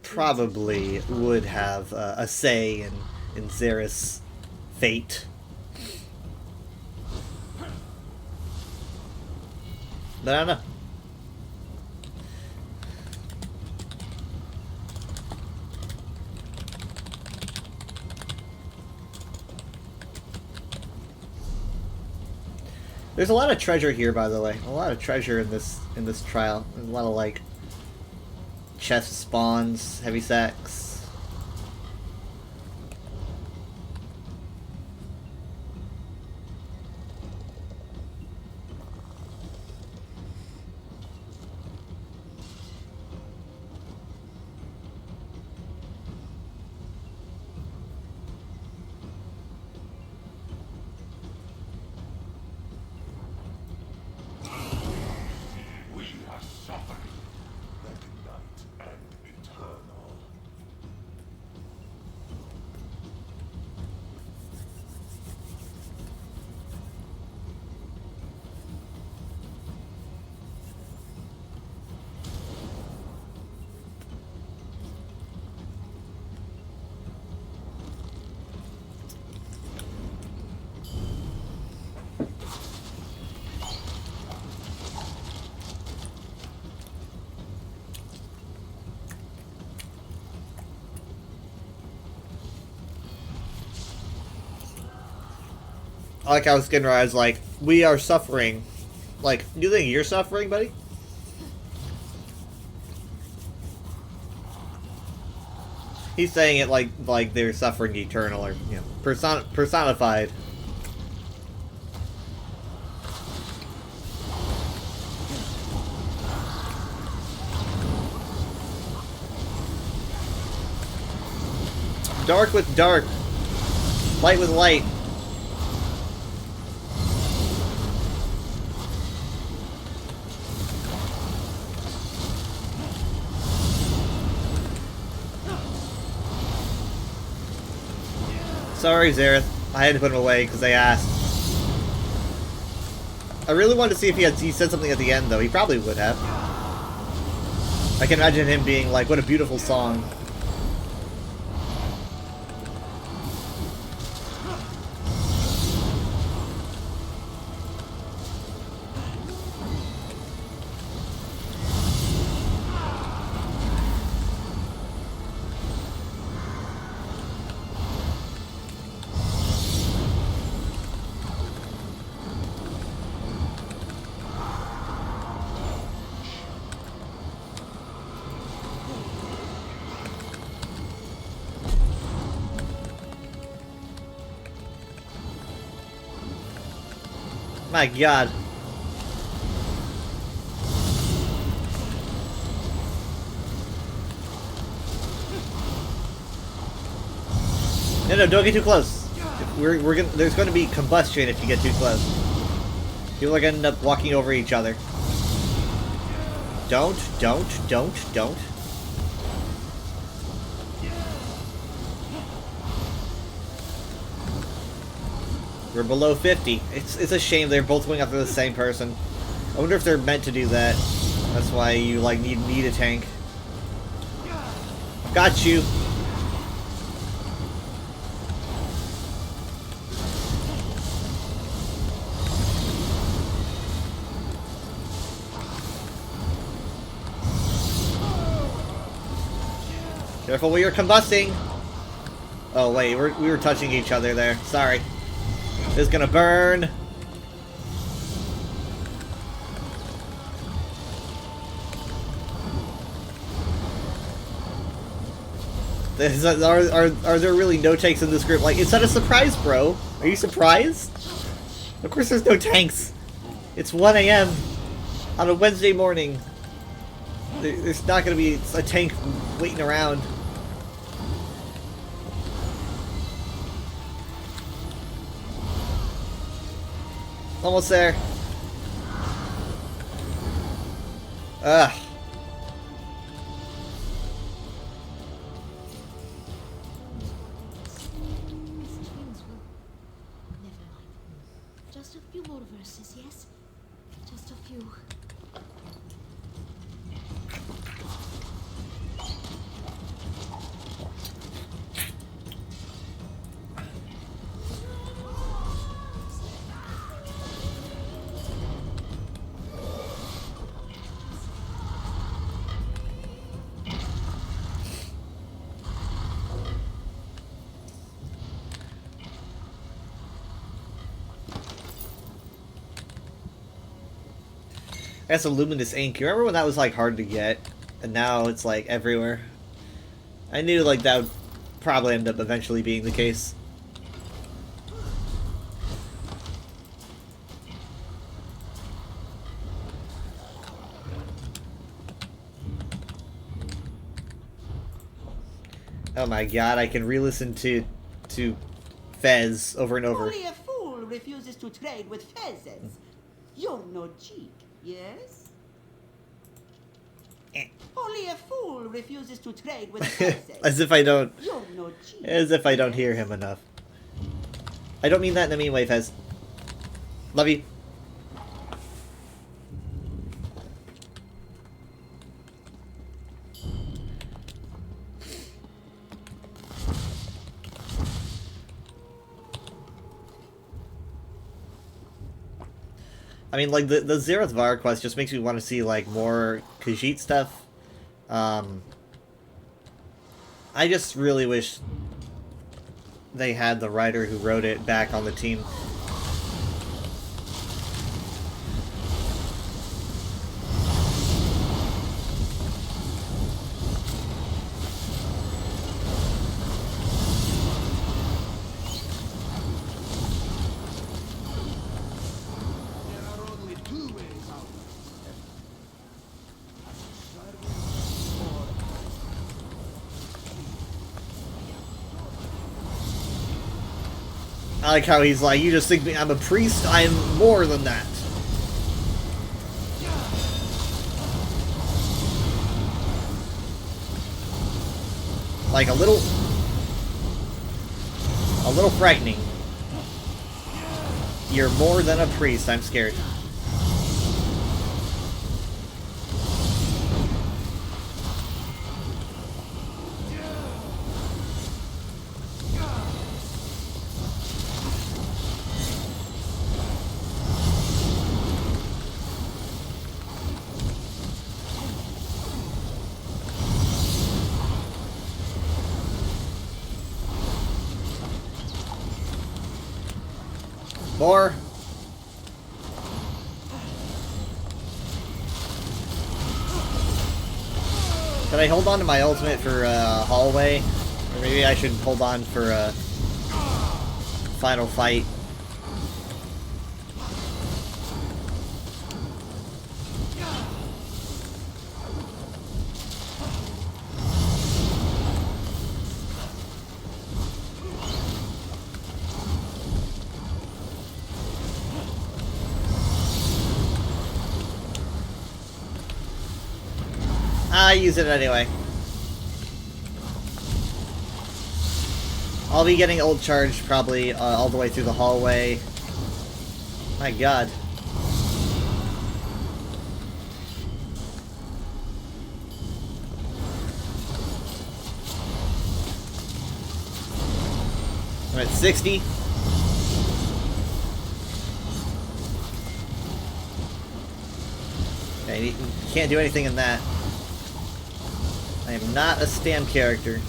probably would have a say in Xeris' fate. But I don't know. There's a lot of treasure here, by the way. A lot of treasure in this trial. There's a lot of like chest spawns, heavy sacks. I like how Skinner is like, we are suffering. Like, do you think you're suffering, buddy? He's saying it like they're suffering eternal, or you know, personified. Dark with dark, light with light. Sorry, Zareth. I had to put him away because I asked. I really wanted to see if he said something at the end, though. He probably would have. I can imagine him being like, what a beautiful song. My god. No, don't get too close. There's gonna be combustion if you get too close. People are gonna end up walking over each other. Don't. We're below 50. It's a shame they're both going after the same person. I wonder if they're meant to do that. That's why you like need a tank. Got you. Careful where you're combusting. Oh wait, we were touching each other there. Sorry. It's gonna burn. Are there really no tanks in this group? Like, it's not a surprise, bro. Are you surprised? Of course there's no tanks. It's 1 AM on a Wednesday morning. There's not gonna be a tank waiting around. Almost there. Ugh. Just a few more verses, yes? Just a few. That's a luminous ink. You remember when that was like hard to get, and now it's like everywhere? I knew like that would probably end up eventually being the case. Oh my god, I can re-listen to Fez over and over. Only a fool refuses to trade with Fezes. You're no cheat. Yes? Only a fool refuses to trade with Fezes. As if I don't... You're no cheat. As if I don't hear him enough. I don't mean that in a mean way, Fez. Love you. I mean, like, the Zareth Var quest just makes me want to see, like, more Khajiit stuff. I just really wish they had the writer who wrote it back on the team. I like how he's like, you just think I'm a priest? I'm more than that. Like a little... A little frightening. You're more than a priest, I'm scared. More. Should I hold on to my ultimate for hallway? Or maybe I should hold on for final fight. I use it anyway. I'll be getting ult charged probably all the way through the hallway. My god. I'm at 60. Okay, you can't do anything in that. I am not a stam character.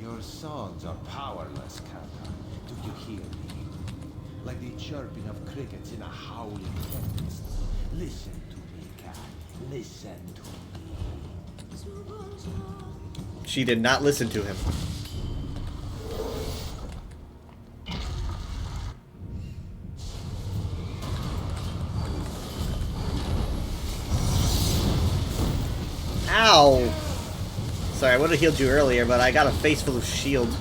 Your songs are powerless, Kata. Do you hear me? Like the chirping of crickets in a howling tempest. Listen to me, Cat. Listen to me. She did not listen to him. Ow! Sorry, I would have healed you earlier, but I got a face full of shield.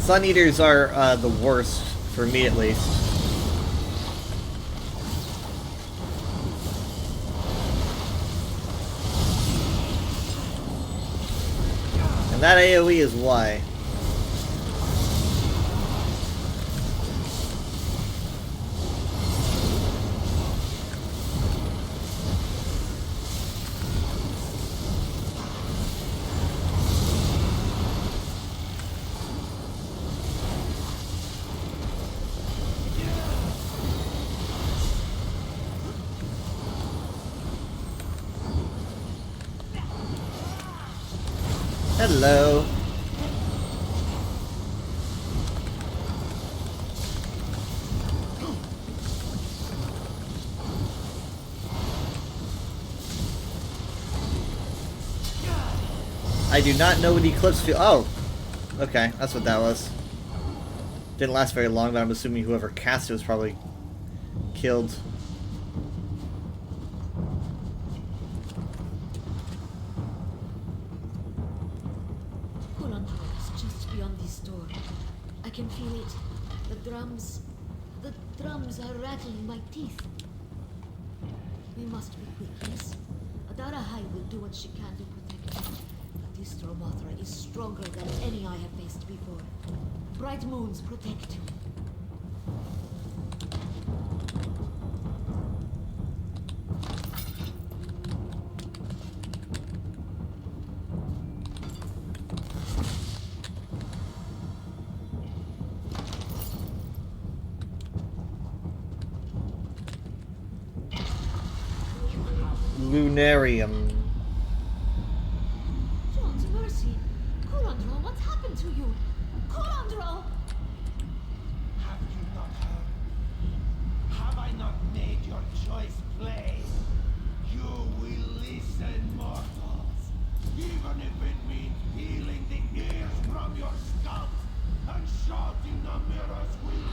Sun Eaters are the worst, for me at least. And that AoE is why. Hello. I do not know what Eclipse feel. Oh, okay, that's what that was. Didn't last very long, but I'm assuming whoever cast it was probably killed. I can feel it. The drums are rattling my teeth. We must be quick, yes? Adarahai will do what she can to protect me. But this Dromothra is stronger than any I have faced before. Bright moons protect you. Lunarium. John's mercy. Kurandro, what's happened to you? Kurandro! Have you not heard? Have I not made your choice plain? You will listen, mortals. Even if it means peeling the ears from your scalps and shouting the mirrors will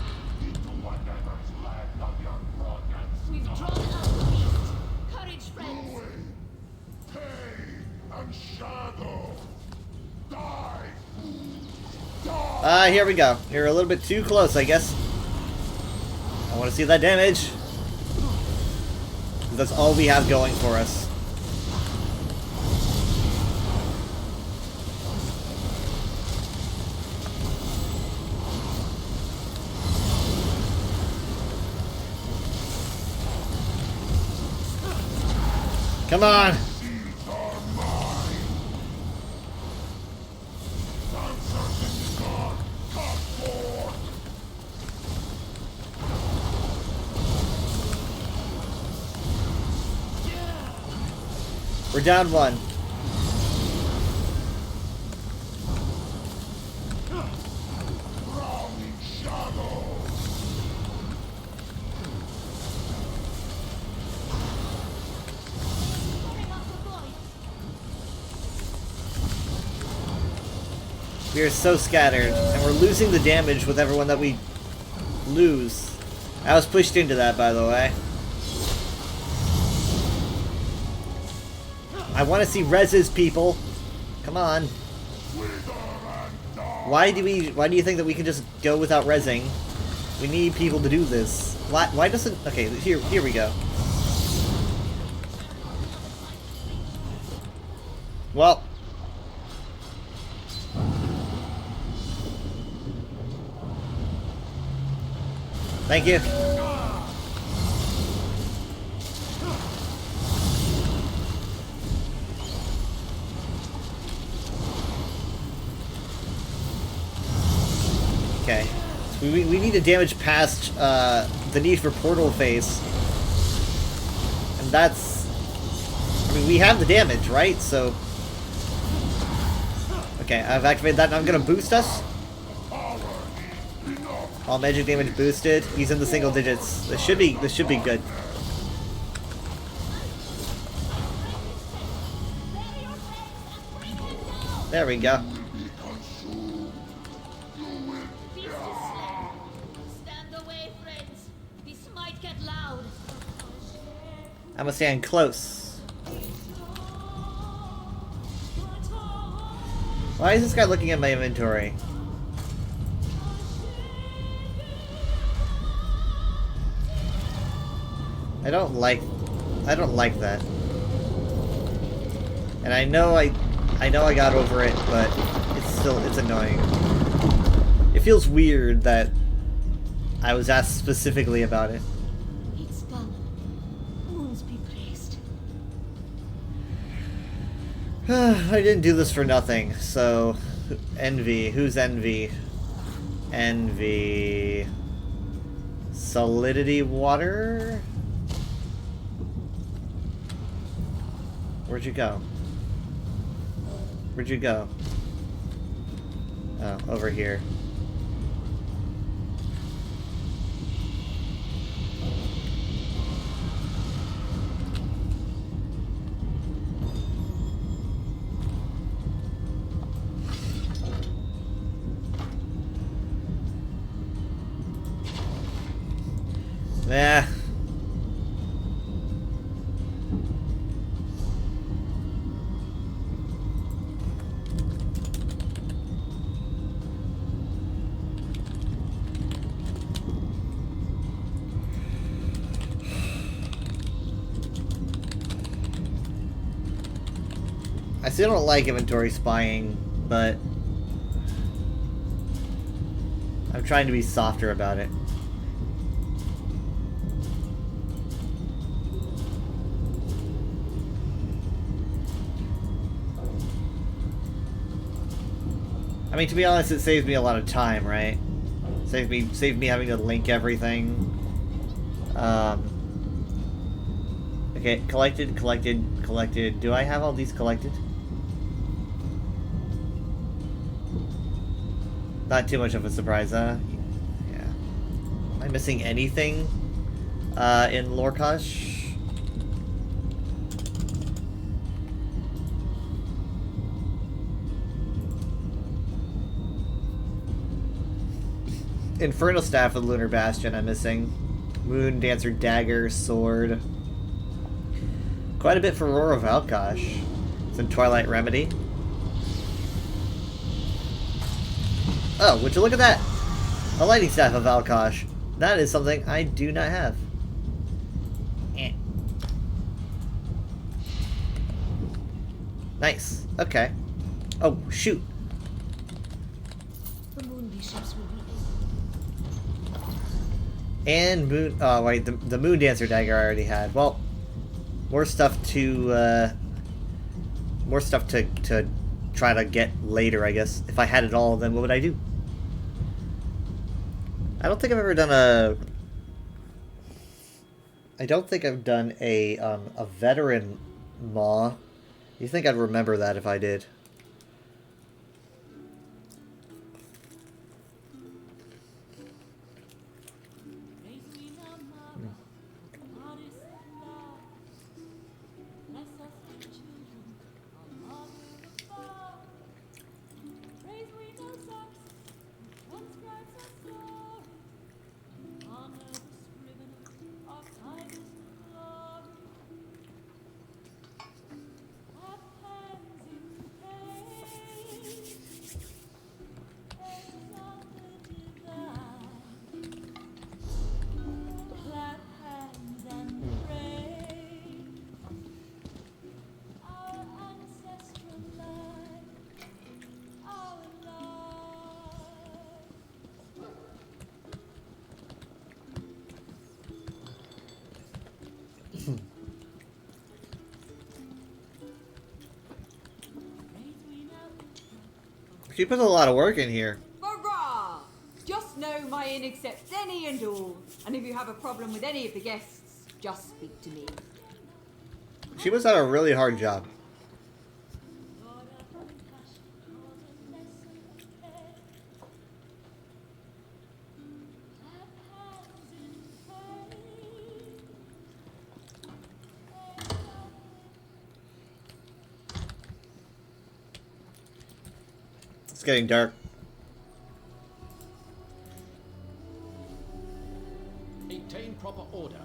Here we go. You're a little bit too close, I guess. I want to see that damage. That's all we have going for us. Come on! We're down one. We are so scattered, and we're losing the damage with everyone that we lose. I was pushed into that, by the way. I want to see reses, people. Come on. Why do you think that we can just go without resing? We need people to do this. Why doesn't... Okay, here we go. Well. Thank you. Okay. So we need to damage past the need for portal phase. And that's... I mean, we have the damage, right? So... Okay, I've activated that and I'm gonna boost us. All magic damage boosted. He's in the single digits. This should be good. There we go. Stand away, friends. This might get loud. I'm gonna stand close. Why is this guy looking at my inventory? I don't like that. And I know I got over it, but it's annoying. It feels weird that I was asked specifically about it. It's done. Wounds be praised. I didn't do this for nothing, so... Envy. Who's Envy? Envy... Solidity water? Where'd you go? Where'd you go? Oh, over here. Yeah. I still don't like inventory spying, but I'm trying to be softer about it. I mean, to be honest, it saves me a lot of time, right? Saved me having to link everything. Okay, collected. Do I have all these collected? Not too much of a surprise, huh? Yeah. Am I missing anything in Lorcash? Infernal Staff with Lunar Bastion I'm missing. Moon Dancer Dagger, Sword. Quite a bit for Roar of Valkosh. Some Twilight Remedy. Oh, would you look at that? A lighting staff of Valkosh. That is something I do not have. Eh. Nice. Okay. Oh, shoot. The moon bishops will be And moon... Oh, wait. The moon dancer dagger I already had. Well, more stuff to... more stuff to try to get later, I guess. If I had it all, then what would I do? I don't think I've ever done a... I don't think I've done a veteran Maw. You think I'd remember that if I did? She puts a lot of work in here. Hurrah! Just know my inn accepts any and all, and if you have a problem with any of the guests, just speak to me. She must have a really hard job. It's getting dark. Maintain proper order.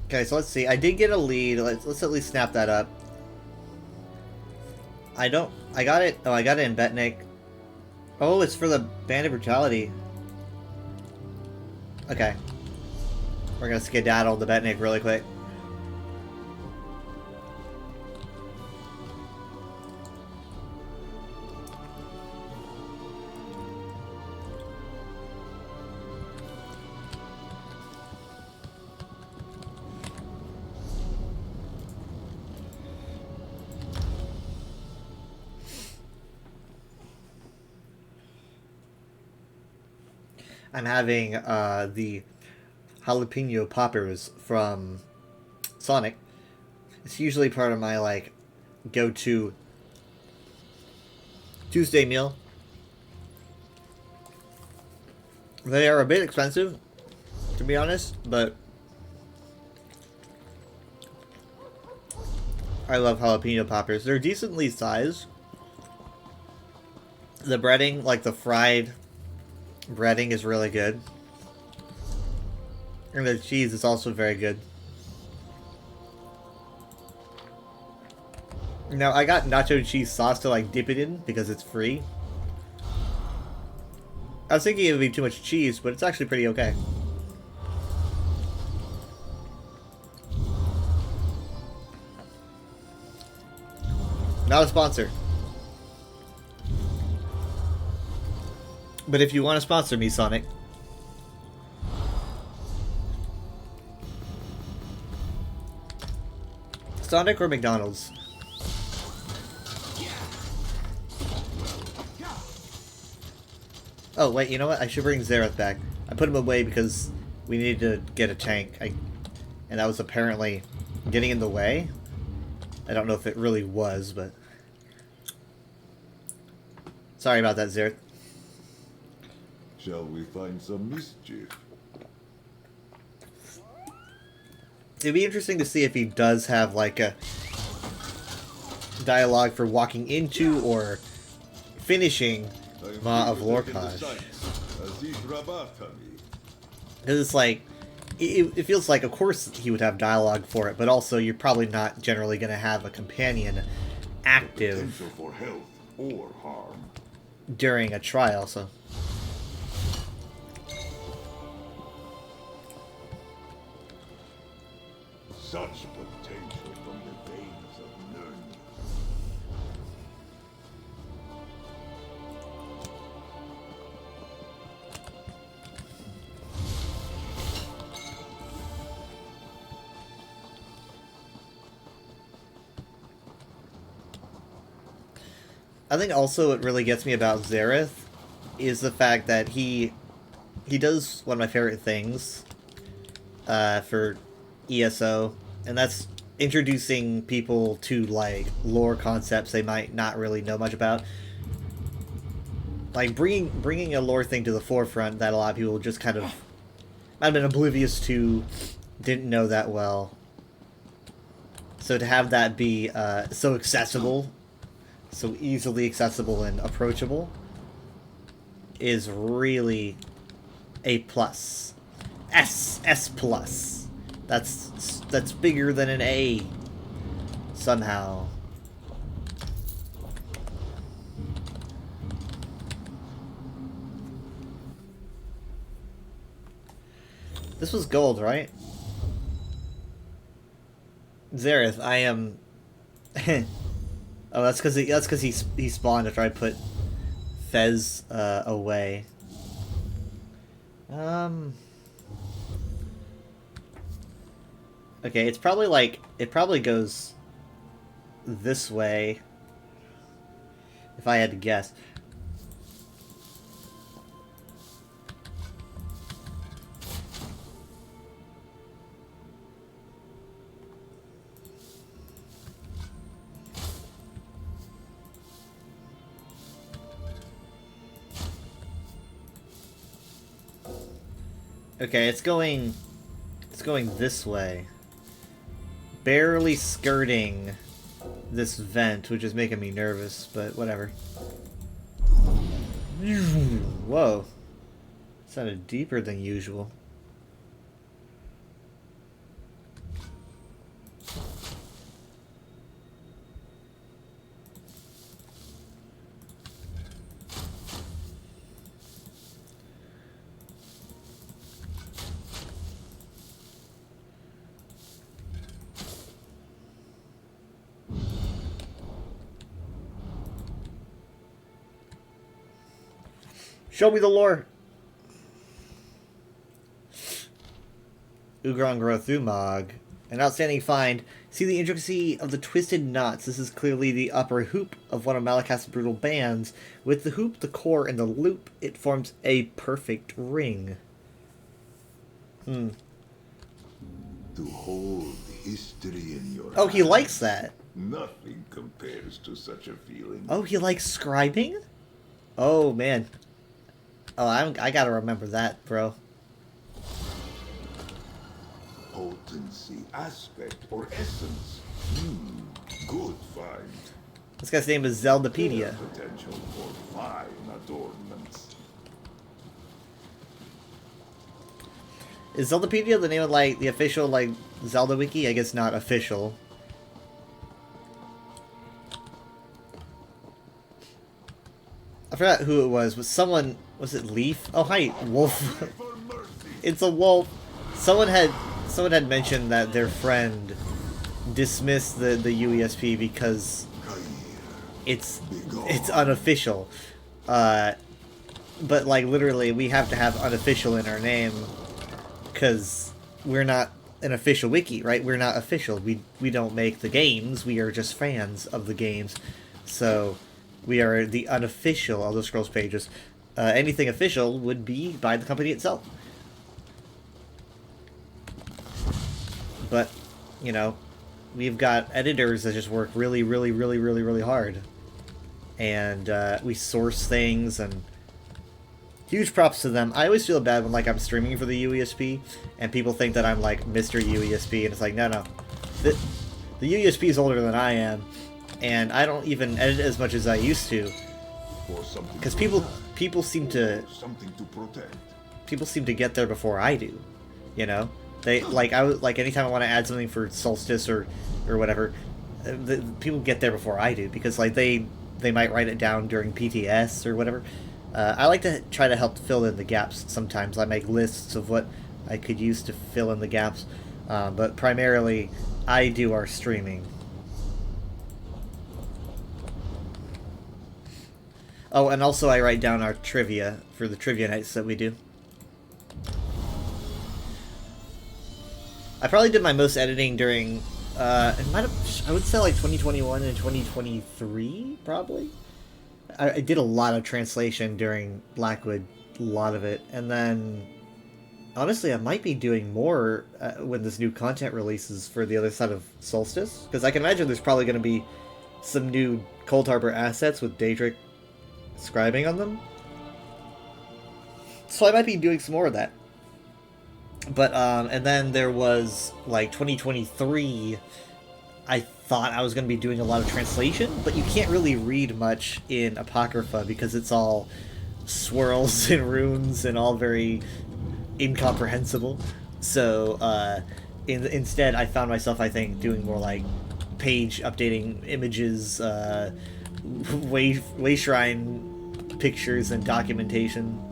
Okay, so let's see. I did get a lead. Let's at least snap that up. I got it. Oh, I got it in Betnik. Oh, it's for the Band of Brutality. Okay. We're gonna skedaddle the Betnik really quick. I'm having the jalapeno poppers from Sonic. It's usually part of my like go-to Tuesday meal. They are a bit expensive, to be honest, but I love jalapeno poppers. They're decently sized. The breading, like the fried breading, is really good. And the cheese is also very good. Now, I got nacho cheese sauce to like dip it in because it's free. I was thinking it would be too much cheese, but it's actually pretty okay. Not a sponsor. But if you want to sponsor me, Sonic. Sonic or McDonald's? Oh, wait, you know what? I should bring Xerath back. I put him away because we needed to get a tank. And that was apparently getting in the way. I don't know if it really was, but... Sorry about that, Xerath. Shall we find some mischief? It'd be interesting to see if he does have like a dialogue for walking into or finishing Maw of Lorkhaj. Because it's like, it feels like, of course, he would have dialogue for it, but also you're probably not generally going to have a companion active Potential for health or harm. during a trial, so... Such potential from the veins of Nirn. I think also what really gets me about Zareth is the fact that he does one of my favorite things for ESO, and that's introducing people to, like, lore concepts they might not really know much about. Like, bringing a lore thing to the forefront that a lot of people just kind of might have been oblivious to, didn't know that well. So to have that be so accessible, so easily accessible and approachable, is really A+. S plus. That's bigger than an A somehow. This was gold, right? Zareth, I am. Oh, that's because he spawned after I put Fez away. Okay, it's probably like, it probably goes this way, if I had to guess. Okay, it's going this way. Barely skirting this vent, which is making me nervous, but whatever. Whoa. Sounded deeper than usual. Show me the lore! Ugron Grothumog. An outstanding find. See the intricacy of the twisted knots. This is clearly the upper hoop of one of Malakat's brutal bands. With the hoop, the core, and the loop, it forms a perfect ring. To hold history in your Oh, he likes that. Nothing compares to such a feeling. Oh, he likes scribing? Oh, man. Oh, I gotta remember that, bro. Potency, aspect, or essence. Good find. This guy's name is Zeldapedia. Potential for fine adornments. Is Zeldapedia the name of, like, the official, like, Zelda wiki? I guess not official. I forgot who it was. Was someone... Was it Leaf? Oh, hi, Wolf. It's a wolf. Someone had mentioned that their friend dismissed the UESP because it's unofficial. But, like, literally, we have to have unofficial in our name because we're not an official wiki, right? We're not official. We don't make the games. We are just fans of the games. So we are the unofficial Elder Scrolls pages. Anything official would be by the company itself. But, you know, we've got editors that just work really, really, really, really, really hard. And we source things, and huge props to them. I always feel bad when, like, I'm streaming for the UESP, and people think that I'm, like, Mr. UESP, and it's like, no. The UESP is older than I am, and I don't even edit as much as I used to. Because people seem to... Something to protect. People seem to get there before I do, you know? They like anytime I want to add something for Solstice or whatever, people get there before I do because like they might write it down during PTS or whatever. I like to try to help fill in the gaps sometimes. I make lists of what I could use to fill in the gaps, but primarily I do our streaming. Oh, and also I write down our trivia for the trivia nights that we do. I probably did my most editing during, I would say like 2021 and 2023, probably. I did a lot of translation during Blackwood, a lot of it, and then, honestly, I might be doing more when this new content releases for the other side of Solstice, because I can imagine there's probably going to be some new Cold Harbor assets with Daedric scribing on them. So I might be doing some more of that. But, and then there was, like, 2023, I thought I was going to be doing a lot of translation, but you can't really read much in Apocrypha because it's all swirls and runes and all very incomprehensible. So, instead, I found myself, I think, doing more, like, page updating images, way shrine pictures and documentation.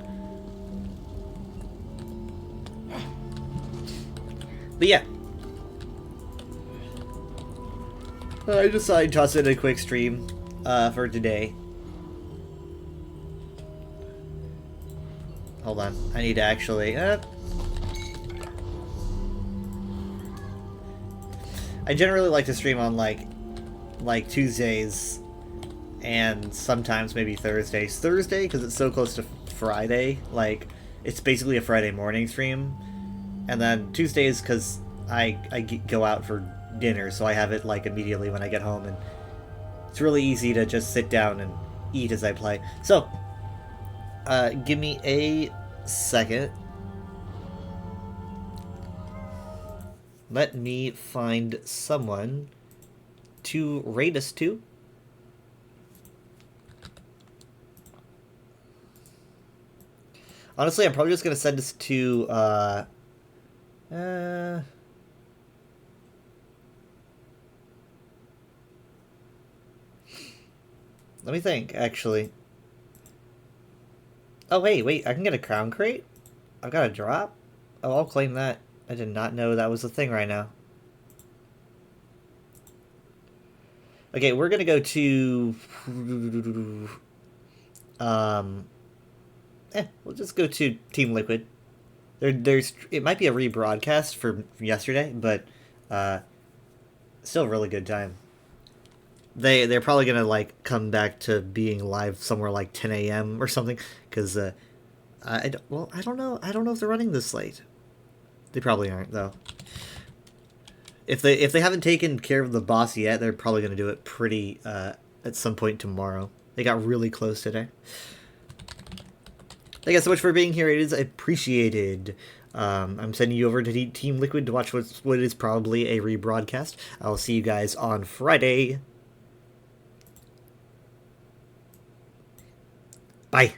But yeah, I decided to toss in a quick stream for today. Hold on, I need to actually... I generally like to stream on like Tuesdays and sometimes maybe Thursdays. Thursday, because it's so close to Friday, like, it's basically a Friday morning stream. And then Tuesdays, because I go out for dinner, so I have it, like, immediately when I get home, and it's really easy to just sit down and eat as I play. So, give me a second. Let me find someone to raid us to. Honestly, I'm probably just going to send this to, let me think, actually. Oh, wait, I can get a crown crate? I've got a drop? Oh, I'll claim that. I did not know that was a thing right now. Okay, we're gonna go to... we'll just go to Team Liquid. It might be a rebroadcast from yesterday, but still a really good time. They're probably gonna like come back to being live somewhere like 10 a.m. or something, because I don't know if they're running this late. They probably aren't, though. If they haven't taken care of the boss yet, they're probably gonna do it pretty at some point tomorrow. They got really close today. Thank you guys so much for being here. It is appreciated. I'm sending you over to Team Liquid to watch what is probably a rebroadcast. I'll see you guys on Friday. Bye.